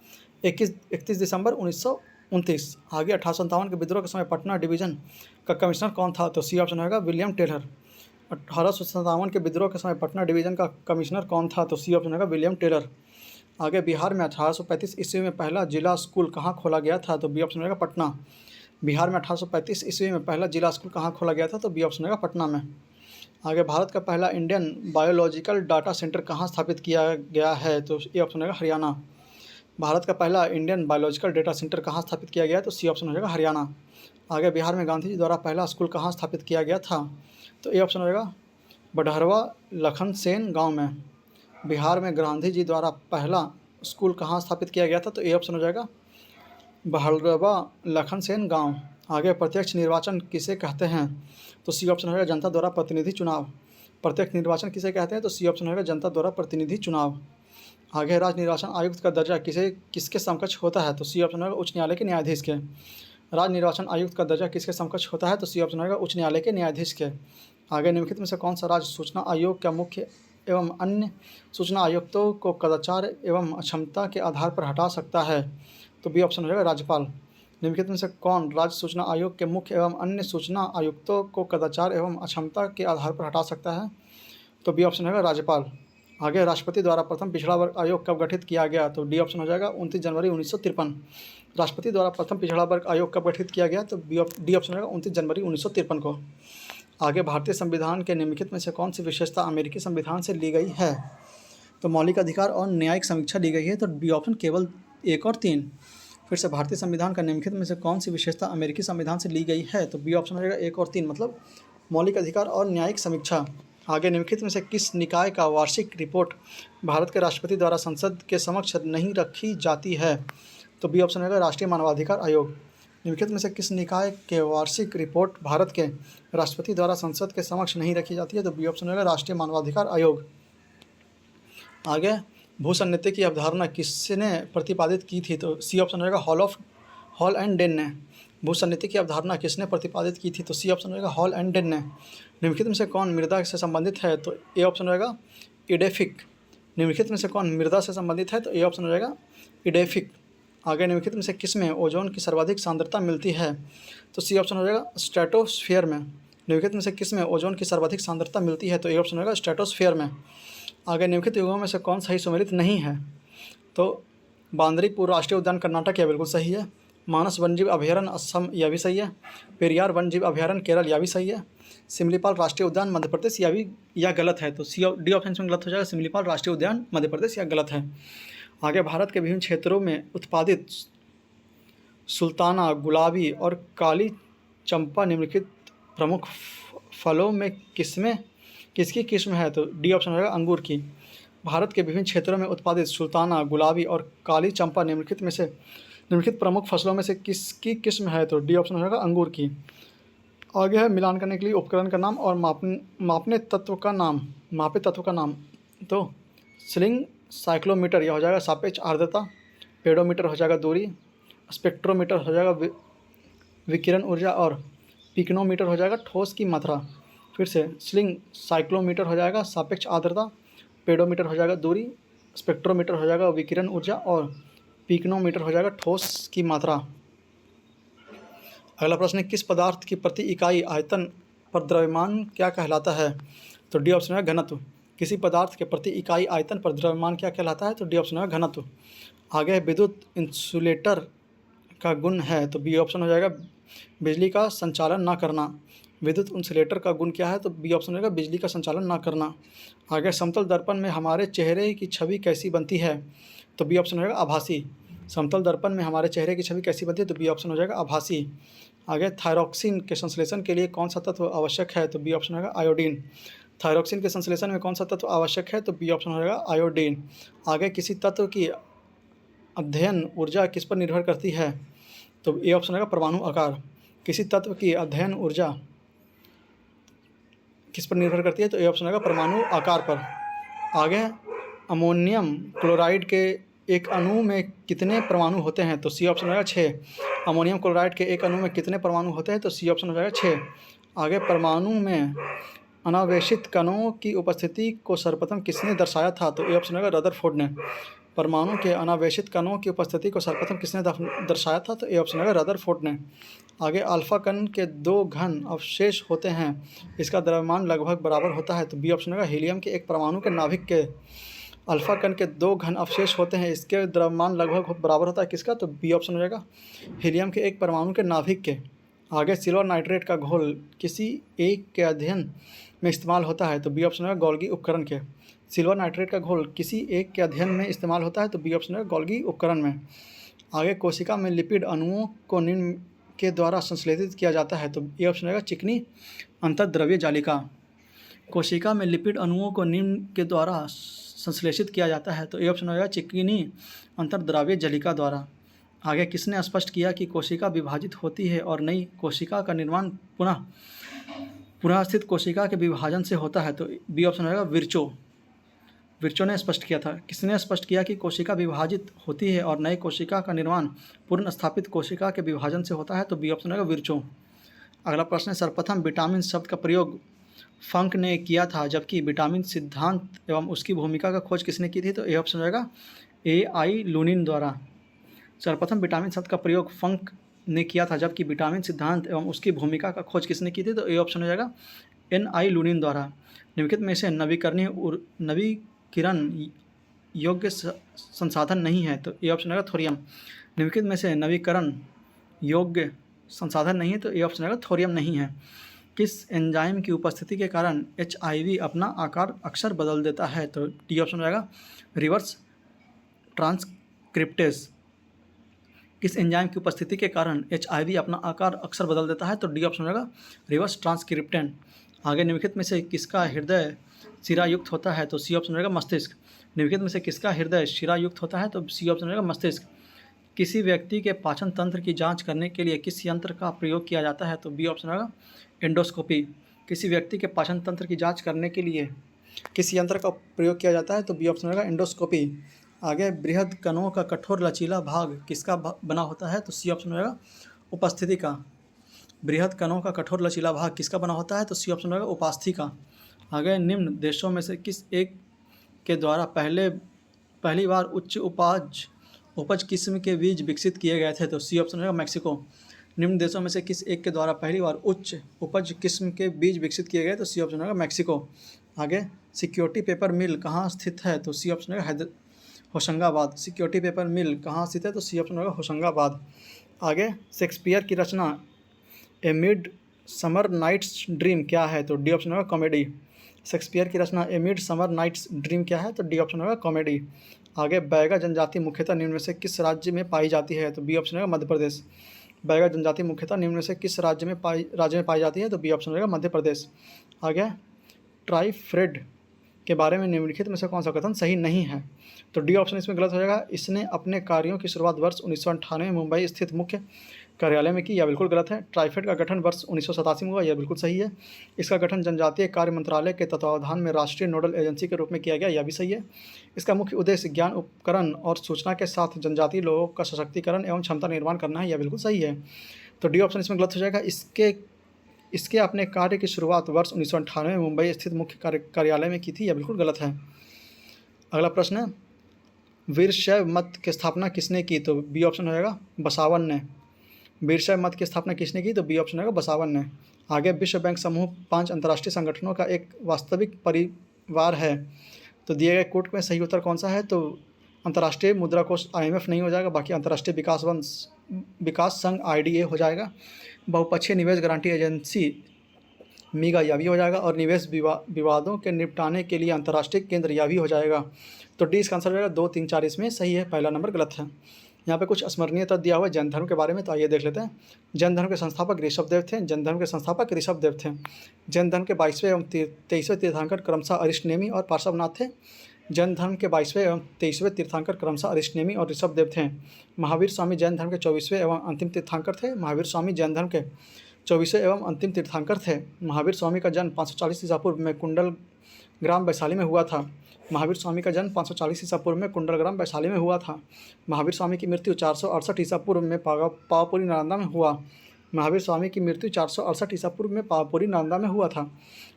31 दिसंबर 1929। आगे 1857 के विद्रोह के समय पटना डिवीजन का कमिश्नर कौन था? तो सी ऑप्शन होगा विलियम टेलर। 1857 के विद्रोह के समय पटना डिवीजन का कमिश्नर कौन था? तो सी ऑप्शन होगा विलियम टेलर। आगे बिहार में 1835 ईस्वी में पहला जिला स्कूल कहाँ खोला गया था? तो बी ऑप्शन होगा पटना। बिहार में 1835 ईस्वी में पहला जिला स्कूल कहाँ खोला गया था? तो बी ऑप्शन होगा पटना में। आगे भारत का पहला इंडियन बायोलॉजिकल डाटा सेंटर कहाँ स्थापित किया गया है? तो ए ऑप्शन होगा हरियाणा। भारत का पहला इंडियन बायोलॉजिकल डेटा सेंटर कहाँ स्थापित किया गया है? तो सी ऑप्शन हो जाएगा हरियाणा। आगे बिहार में गांधी जी द्वारा पहला स्कूल कहाँ स्थापित किया गया था? तो ए ऑप्शन हो जाएगा बडहरवा लखनसेन गांव में। बिहार में गांधी जी द्वारा पहला स्कूल कहाँ स्थापित किया गया था? तो ए ऑप्शन हो जाएगा बहरवा लखनसेन गांव। आगे प्रत्यक्ष निर्वाचन किसे कहते हैं? तो सी ऑप्शन होगा जनता द्वारा प्रतिनिधि चुनाव। प्रत्यक्ष निर्वाचन किसे कहते हैं? तो सी ऑप्शन होगा जनता द्वारा प्रतिनिधि चुनाव। आगे राज्य निर्वाचन आयुक्त का दर्जा किसके समकक्ष होता है? तो सी ऑप्शन होगा उच्च न्यायालय के न्यायाधीश के। राज्य निर्वाचन आयुक्त का दर्जा किसके समकक्ष होता है? तो सी ऑप्शन होगा उच्च न्यायालय के न्यायाधीश के। आगे निम्नलिखित में से कौन सा राज्य सूचना आयोग का मुख्य एवं अन्य सूचना आयुक्तों को कदाचार एवं अक्षमता के आधार पर हटा सकता है? तो बी ऑप्शन हो जाएगा राज्यपाल। निम्नलिखित में से कौन राज्य सूचना आयोग के मुख्य एवं अन्य सूचना आयुक्तों को कदाचार एवं अक्षमता के आधार पर हटा सकता है? तो बी ऑप्शन होगा राज्यपाल। आगे राष्ट्रपति द्वारा प्रथम पिछड़ा वर्ग आयोग कब गठित किया गया? तो डी ऑप्शन हो जाएगा 29 जनवरी 1953। राष्ट्रपति द्वारा प्रथम पिछड़ा वर्ग आयोग कब गठित किया गया? तो डी ऑप्शन होगा 29 जनवरी 1953 को। आगे भारतीय संविधान के निम्नलिखित में से कौन सी विशेषता अमेरिकी संविधान से ली गई है? तो मौलिक अधिकार और न्यायिक समीक्षा ली गई है। तो बी ऑप्शन केवल 1 और 3। फिर से भारतीय संविधान का निम्नलिखित में से कौन सी विशेषता अमेरिकी संविधान से ली गई है? तो बी ऑप्शन हो जाएगा 1 और 3, मतलब मौलिक अधिकार और न्यायिक समीक्षा। आगे निम्नलिखित में से किस निकाय का वार्षिक रिपोर्ट भारत के राष्ट्रपति द्वारा संसद के समक्ष नहीं रखी जाती है? तो बी ऑप्शन होगा राष्ट्रीय मानवाधिकार आयोग। निम्नलिखित में से किस निकाय के वार्षिक रिपोर्ट भारत के राष्ट्रपति द्वारा संसद के समक्ष नहीं रखी जाती है? तो बी ऑप्शन होगा राष्ट्रीय मानवाधिकार आयोग। आगे भूसन्निधि की अवधारणा किसने प्रतिपादित की थी? तो सी ऑप्शन होगा हॉल एंड डेन ने। भूसन्निधि की अवधारणा किसने प्रतिपादित की थी? तो सी ऑप्शन होगा हॉल एंड डेन ने। निम्नलिखित में से कौन मृदा से संबंधित है? तो ए ऑप्शन होगा इडेफिक। निम्नलिखित में से कौन मृदा से संबंधित है? तो ए ऑप्शन हो जाएगा इडेफिक। आगे निम्नलिखित में से किस में ओजोन की सर्वाधिक सांद्रता मिलती है? तो सी ऑप्शन हो जाएगा स्ट्रेटोस्फीयर में। निम्नलिखित में से किस में ओजोन की सर्वाधिक सांद्रता मिलती है? तो ए ऑप्शन होगा स्ट्रेटोस्फीयर में। आगे निम्नलिखित युगों में से कौन सही सुमेलित नहीं है? तो बांदरीपुर राष्ट्रीय उद्यान कर्नाटक यह बिल्कुल सही है। मानस वन्यजीव अभयारण्य असम यह भी सही है। पेरियार वन्यजीव अभयारण्य केरल यह भी सही है। सिमलीपाल राष्ट्रीय उद्यान मध्य प्रदेश यह गलत है। तो डी ऑप्शन में गलत हो जाएगा, सिमलीपाल राष्ट्रीय उद्यान मध्य प्रदेश यह गलत है। आगे भारत के विभिन्न क्षेत्रों में उत्पादित सुल्ताना, गुलाबी और काली चंपा निम्नलिखित प्रमुख फलों में किसकी किस्म है? तो डी ऑप्शन होगा अंगूर की। भारत के विभिन्न क्षेत्रों में उत्पादित सुल्ताना, गुलाबी और काली चंपा निम्नलिखित प्रमुख फसलों में से किसकी किस्म है? तो डी ऑप्शन होगा अंगूर की। आगे है मिलान करने के लिए उपकरण का नाम और मापने तत्व का नाम। तो स्लिंग साइक्लोमीटर यह हो जाएगा सापेक्ष आर्द्रता। पेडोमीटर हो जाएगा दूरी। स्पेक्ट्रोमीटर हो जाएगा विकिरण ऊर्जा। और पिकनोमीटर हो जाएगा ठोस की मात्रा। फिर से स्लिंग साइक्लोमीटर हो जाएगा सापेक्ष आर्द्रता। पेडोमीटर हो जाएगा दूरी। स्पेक्ट्रोमीटर हो जाएगा विकिरण ऊर्जा। और पिकनोमीटर हो जाएगा ठोस की मात्रा। अगला प्रश्न है, किस पदार्थ की प्रति इकाई आयतन पर द्रव्यमान क्या कहलाता है? तो डी ऑप्शन है घनत्व। किसी पदार्थ के प्रति इकाई आयतन पर द्रव्यमान क्या कहलाता है? तो डी ऑप्शन है घनत्व। आगे विद्युत इंसुलेटर का गुण है। तो बी ऑप्शन हो जाएगा बिजली का संचालन न करना। विद्युत इंसुलेटर का गुण क्या है? तो बी ऑप्शन होगा बिजली का संचालन न करना। आगे समतल दर्पण में हमारे चेहरे की छवि कैसी बनती है? तो बी ऑप्शन होगा आभासी। समतल दर्पण में हमारे चेहरे की छवि कैसी बनती है? तो बी ऑप्शन हो जाएगा आभासी। आगे थायरॉक्सिन के संश्लेषण के लिए कौन सा तत्व आवश्यक है? तो बी ऑप्शन होगा आयोडीन। थायरोक्सिन के संश्लेषण में कौन सा तत्व आवश्यक है? तो बी ऑप्शन हो जाएगा आयोडीन। आगे, किसी तत्व की अध्ययन ऊर्जा किस पर निर्भर करती है? तो ए ऑप्शन होगा परमाणु आकार। किसी तत्व की अध्ययन ऊर्जा किस पर निर्भर करती है? तो ए ऑप्शन होगा परमाणु आकार पर। आगे, अमोनियम क्लोराइड के एक अणु में कितने परमाणु होते हैं? तो सी ऑप्शन हो जाएगा 6। अमोनियम क्लोराइड के एक अणु में कितने परमाणु होते हैं? तो सी ऑप्शन हो जाएगा 6। आगे, परमाणु में अनावेशित कणों की उपस्थिति को सर्वप्रथम किसने दर्शाया था? तो ए ऑप्शन होगा रदरफोर्ड ने। परमाणु के अनावेशित कणों की उपस्थिति को सर्वप्रथम किसने दर्शाया था? तो ए ऑप्शन होगा रदरफोर्ड ने। आगे, अल्फा कण के 2 घन अवशेष होते हैं, इसका द्रव्यमान लगभग बराबर होता है। तो बी ऑप्शन होगा हीलियम के एक परमाणु के नाभिक के अल्फा कण के 2 घन अवशेष होते हैं, इसके द्रव्यमान लगभग बराबर होता है किसका? तो बी ऑप्शन हो जाएगा हीलियम के एक परमाणु के नाभिक के। आगे, सिल्वर नाइट्रेट का घोल किसी एक के अध्ययन में इस्तेमाल होता है? तो बी ऑप्शन है गोल्गी उपकरण के। सिल्वर नाइट्रेट का घोल किसी एक के अध्ययन में इस्तेमाल होता है? तो बी ऑप्शन है गोल्गी उपकरण में। आगे, कोशिका में लिपिड अणुओं को निम्न के द्वारा संश्लेषित किया जाता है? तो ए ऑप्शन है चिकनी अंतर्द्रव्य जालिका। कोशिका में लिपिड अणुओं को निम्न के द्वारा संश्लेषित किया जाता है? तो ए ऑप्शन होगा चिकनी अंतर्द्रव्य जालिका द्वारा। आगे, किसने स्पष्ट किया कि कोशिका विभाजित होती है और नई कोशिका का निर्माण पुनः स्थित कोशिका के विभाजन से होता है? तो बी ऑप्शन होगा विर्चो ने स्पष्ट किया था। किसने स्पष्ट किया कि कोशिका विभाजित होती है और नई कोशिका का निर्माण पुनः स्थापित कोशिका के विभाजन से होता है? तो बी ऑप्शन होगा विर्चो। अगला प्रश्न है, सर्वप्रथम विटामिन शब्द का प्रयोग फंक ने किया था, जबकि विटामिन सिद्धांत एवं उसकी भूमिका का खोज किसने की थी? तो ए ऑप्शन होगा AI लुनिन द्वारा। सर्वप्रथम विटामिन शब्द का प्रयोग फंक ने किया था, जबकि विटामिन सिद्धांत एवं उसकी भूमिका का खोज किसने की थी? तो ए ऑप्शन हो जाएगा NI लुनिन द्वारा। निम्नलिखित में से नवीकरण योग्य संसाधन नहीं है? तो ए ऑप्शन होगा थोरियम। निम्नलिखित में से नवीकरण योग्य संसाधन नहीं है? तो ए ऑप्शन होगा थोरियम नहीं है। किस एंजाइम की उपस्थिति के कारण HIV अपना आकार अक्सर बदल देता है? तो डी ऑप्शन हो जाएगा रिवर्स ट्रांसक्रिप्टेज। किस एंजाइम की उपस्थिति के कारण HIV अपना आकार अक्सर बदल देता है? तो डी ऑप्शन होगा रिवर्स ट्रांसक्रिप्टेन। आगे, निम्नलिखित में से किसका हृदय शिरायुक्त होता है? तो सी ऑप्शन होगा मस्तिष्क। निम्नलिखित में से किसका हृदय शिरायुक्त होता है? तो सी ऑप्शन होगा मस्तिष्क। किसी व्यक्ति के पाचन तंत्र की जांच करने के लिए किस यंत्र का प्रयोग किया जाता है? तो बी ऑप्शन होगा एंडोस्कोपी। किसी व्यक्ति के पाचन तंत्र की जांच करने के लिए किस यंत्र का प्रयोग किया जाता है? तो बी ऑप्शन होगा एंडोस्कोपी। आगे, बृहद कणों का कठोर लचीला भाग किसका बना होता है? तो सी ऑप्शन होगा उपस्थिति का। बृहद कणों का कठोर लचीला भाग किसका बना होता है? तो सी ऑप्शन होगा उपास्थि का। आगे, निम्न देशों में से किस एक के द्वारा पहली बार उच्च उपज किस्म के बीज विकसित किए गए थे? तो सी ऑप्शन होगा मैक्सिको। निम्न देशों में से किस एक के द्वारा पहली बार उच्च उपज किस्म के बीज विकसित किए गए? तो सी ऑप्शन होगा मैक्सिको। आगे, सिक्योरिटी पेपर मिल कहाँ स्थित है? तो सी ऑप्शन होगा होशंगाबाद। सिक्योरिटी पेपर मिल कहाँ स्थित है? तो सी ऑप्शन होगा होशंगाबाद। आगे, शेक्सपियर की रचना ए मिड समर नाइट्स ड्रीम क्या है? तो डी ऑप्शन होगा कॉमेडी। शेक्सपियर की रचना ए मिड समर नाइट्स ड्रीम क्या है? तो डी ऑप्शन होगा कॉमेडी। आगे, बैगा जनजाति मुख्यतः निम्न में से किस राज्य में पाई जाती है? तो बी ऑप्शन होगा मध्य प्रदेश। बैगा जनजाति मुख्यतः निम्न में से किस राज्य में पाई जाती है? तो बी ऑप्शन होगा मध्य प्रदेश। आगे, ट्राइफ्रेड के बारे में निम्नलिखित में से कौन सा कथन सही नहीं है? तो डी ऑप्शन इसमें गलत हो जाएगा। इसने अपने कार्यों की शुरुआत वर्ष 1998 में मुंबई स्थित मुख्य कार्यालय में की, यह बिल्कुल गलत है। ट्राइफेड का गठन वर्ष 1987 में हुआ, यह बिल्कुल सही है। इसका गठन जनजातीय कार्य मंत्रालय के तत्वावधान में राष्ट्रीय नोडल एजेंसी के रूप में किया गया, यह भी सही है। इसका मुख्य उद्देश्य ज्ञान उपकरण और सूचना के साथ जनजातीय लोगों का सशक्तिकरण एवं क्षमता निर्माण करना है, यह बिल्कुल सही है। तो डी ऑप्शन इसमें गलत हो जाएगा। इसके अपने कार्य की शुरुआत वर्ष 1998 में मुंबई स्थित मुख्य कार्यालय में की थी, यह बिल्कुल गलत है। अगला प्रश्न है, वीरशैव मत की स्थापना किसने की? तो बी ऑप्शन हो जाएगा बसावन ने। वीरशैव मत की स्थापना किसने की? तो बी ऑप्शन होगा बसावन ने। आगे, विश्व बैंक समूह 5 अंतर्राष्ट्रीय संगठनों का एक वास्तविक परिवार है, तो दिए गए कोट में सही उत्तर कौन सा है? तो अंतर्राष्ट्रीय मुद्रा कोष IMF नहीं हो जाएगा, बाकी अंतर्राष्ट्रीय विकास संघ IDA हो जाएगा। बहुपक्षीय निवेश गारंटी एजेंसी MIGA यह भी हो जाएगा, और निवेश विवादों के निपटाने के लिए अंतर्राष्ट्रीय केंद्र यह भी हो जाएगा। तो डी इसका आंसर हो जाएगा 2, 3, 4 इसमें सही है, पहला नंबर गलत है। यहाँ पे कुछ स्मरणीय तथ्य दिया हुआ है जैन धर्म के बारे में, तो आइए देख लेते हैं। जैन धर्म के संस्थापक ऋषभदेव थे। जैन धर्म के संस्थापक ऋषभदेव थे। जैन धर्म के 22वें एवं 23वें तीर्थंकर क्रमशः अरिष्टनेमी और पार्श्वनाथ थे। जैन धर्म के 22वें एवं 23वें तीर्थंकर क्रमशः अरिष्टनेमी और ऋषभदेव थे। महावीर स्वामी जैन धर्म के 24वें एवं अंतिम तीर्थंकर थे। महावीर स्वामी जैन धर्म के 24वें एवं अंतिम तीर्थंकर थे। महावीर स्वामी का जन्म 540 ईसा पूर्व में कुंडल ग्राम वैशाली में हुआ था। महावीर स्वामी का जन्म 540 ईसा पूर्व में कुंडलग्राम वैशाली में हुआ था। महावीर स्वामी की मृत्यु 468 ईसा पूर्व में पावापुरी नालंदा में हुआ। महावीर स्वामी की मृत्यु 468 ईसा पूर्व में पावापुरी नालंदा में हुआ था।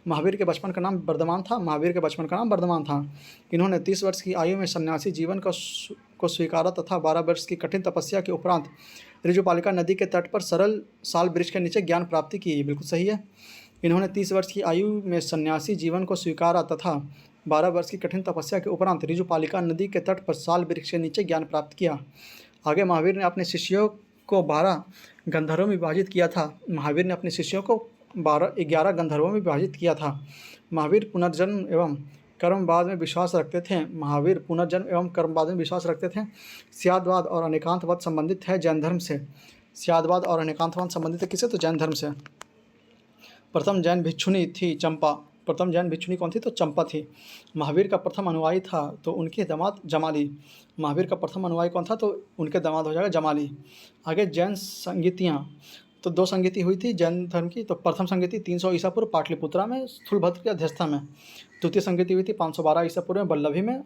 महावीर के बचपन का नाम वर्धमान था। महावीर के बचपन का नाम वर्धमान था। इन्होंने 30 वर्ष की आयु में सन्यासी जीवन को स्वीकारा तथा 12 वर्ष की कठिन तपस्या के उपरांत ऋजुपालिका नदी के तट पर सरल साल वृक्ष के नीचे ज्ञान प्राप्ति की। बिल्कुल सही है। इन्होंने 30 वर्ष की आयु में सन्यासी जीवन को स्वीकारा तथा 12 वर्ष की कठिन तपस्या के उपरांत ऋजुपालिका नदी के तट पर साल वृक्ष के नीचे ज्ञान प्राप्त किया। आगे महावीर ने अपने शिष्यों को 12 गंधर्वों में विभाजित किया था। महावीर ने अपने शिष्यों को 11 गंधर्वों में विभाजित किया था। महावीर पुनर्जन्म एवं कर्मवाद में विश्वास रखते थे। महावीर पुनर्जन्म एवं कर्मवाद में विश्वास रखते थे। स्यादवाद और अनेकांतवाद संबंधित है जैन धर्म से। स्यादवाद और अनेकांतवाद संबंधित है किससे? तो जैन धर्म से। प्रथम जैन भिक्षुणी थी चंपा। प्रथम जैन भिक्षुणी कौन थी? तो चंपा थी। महावीर का प्रथम अनुयायी था तो उनके दामाद जमाली। महावीर का प्रथम अनुयायी कौन था? तो उनके दामाद हो जाएगा जमाली। आगे जैन संगीतियाँ, तो 2 संगीति हुई थी जैन धर्म की। तो प्रथम संगीति 300 ईसा पूर्व पाटलिपुत्रा में स्थूलभद्र की अध्यक्षता में। द्वितीय संगीति हुई थी 512 ईसा पूर्व में वल्लभी में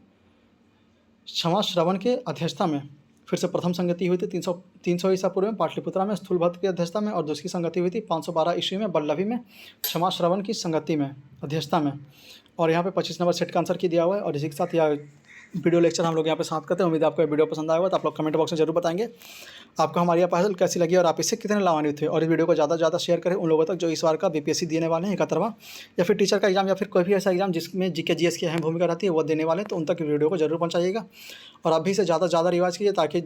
क्षमा श्रवण के अध्यक्षता में। फिर से प्रथम संगति हुई थी 300 ईसा पूर्व में पाटलिपुत्रा में स्थूलभद्र की अध्यक्षता में, और दूसरी संगति हुई थी 512 ईस्वी में वल्लभी में क्षमा श्रवण की संगति में अध्यक्षता में। और यहाँ पे 25 नंबर सेट का आंसर की दिया हुआ है। और इसी के साथ यह वीडियो लेक्चर हम लोग यहाँ पे समाप्त करते हैं। उम्मीद है आपको वीडियो पसंद आया होगा, तो आप लोग कमेंट बॉक्स में जरूर बताएंगे आपको हमारी यह पहल कैसी लगी और आप इससे कितने लाभान्वित हुए। और इस वीडियो को ज़्यादा से ज़्यादा शेयर करें उन लोगों तक जो इस बार का बीपीएससी देने वाले हैं 71वां, या फिर टीचर का एग्जाम, या फिर कोई भी ऐसा एग्जाम जिसमें जीके जीएस की अहम भूमिका रहती है वो देने वाले हैं, तो उन तक वीडियो को जरूर पहुँचाइएगा। और अभी से ज़्यादा से ज़्यादा रिवाइज कीजिए ताकि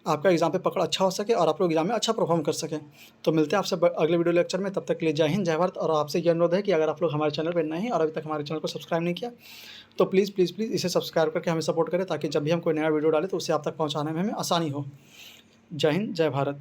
आपका एग्जाम पे पकड़ अच्छा हो सके और आप लोग एग्जाम में अच्छा परफॉर्म कर सकें। तो मिलते हैं आपसे अगले वीडियो लेक्चर में। तब तक के लिए जय हिंद, जय भारत। और आपसे ये अनुरोध है कि अगर आप लोग हमारे चैनल पर नए हैं और अभी तक हमारे चैनल को सब्सक्राइब नहीं किया, तो प्लीज़ प्लीज़ प्लीज़ इसे सब्सक्राइब करके हमें सपोर्ट करें ताकि जब भी हम कोई नया वीडियो डालें तो उसे आप तक पहुँचाने में हमें आसानी हो। जय हिंद, जय भारत।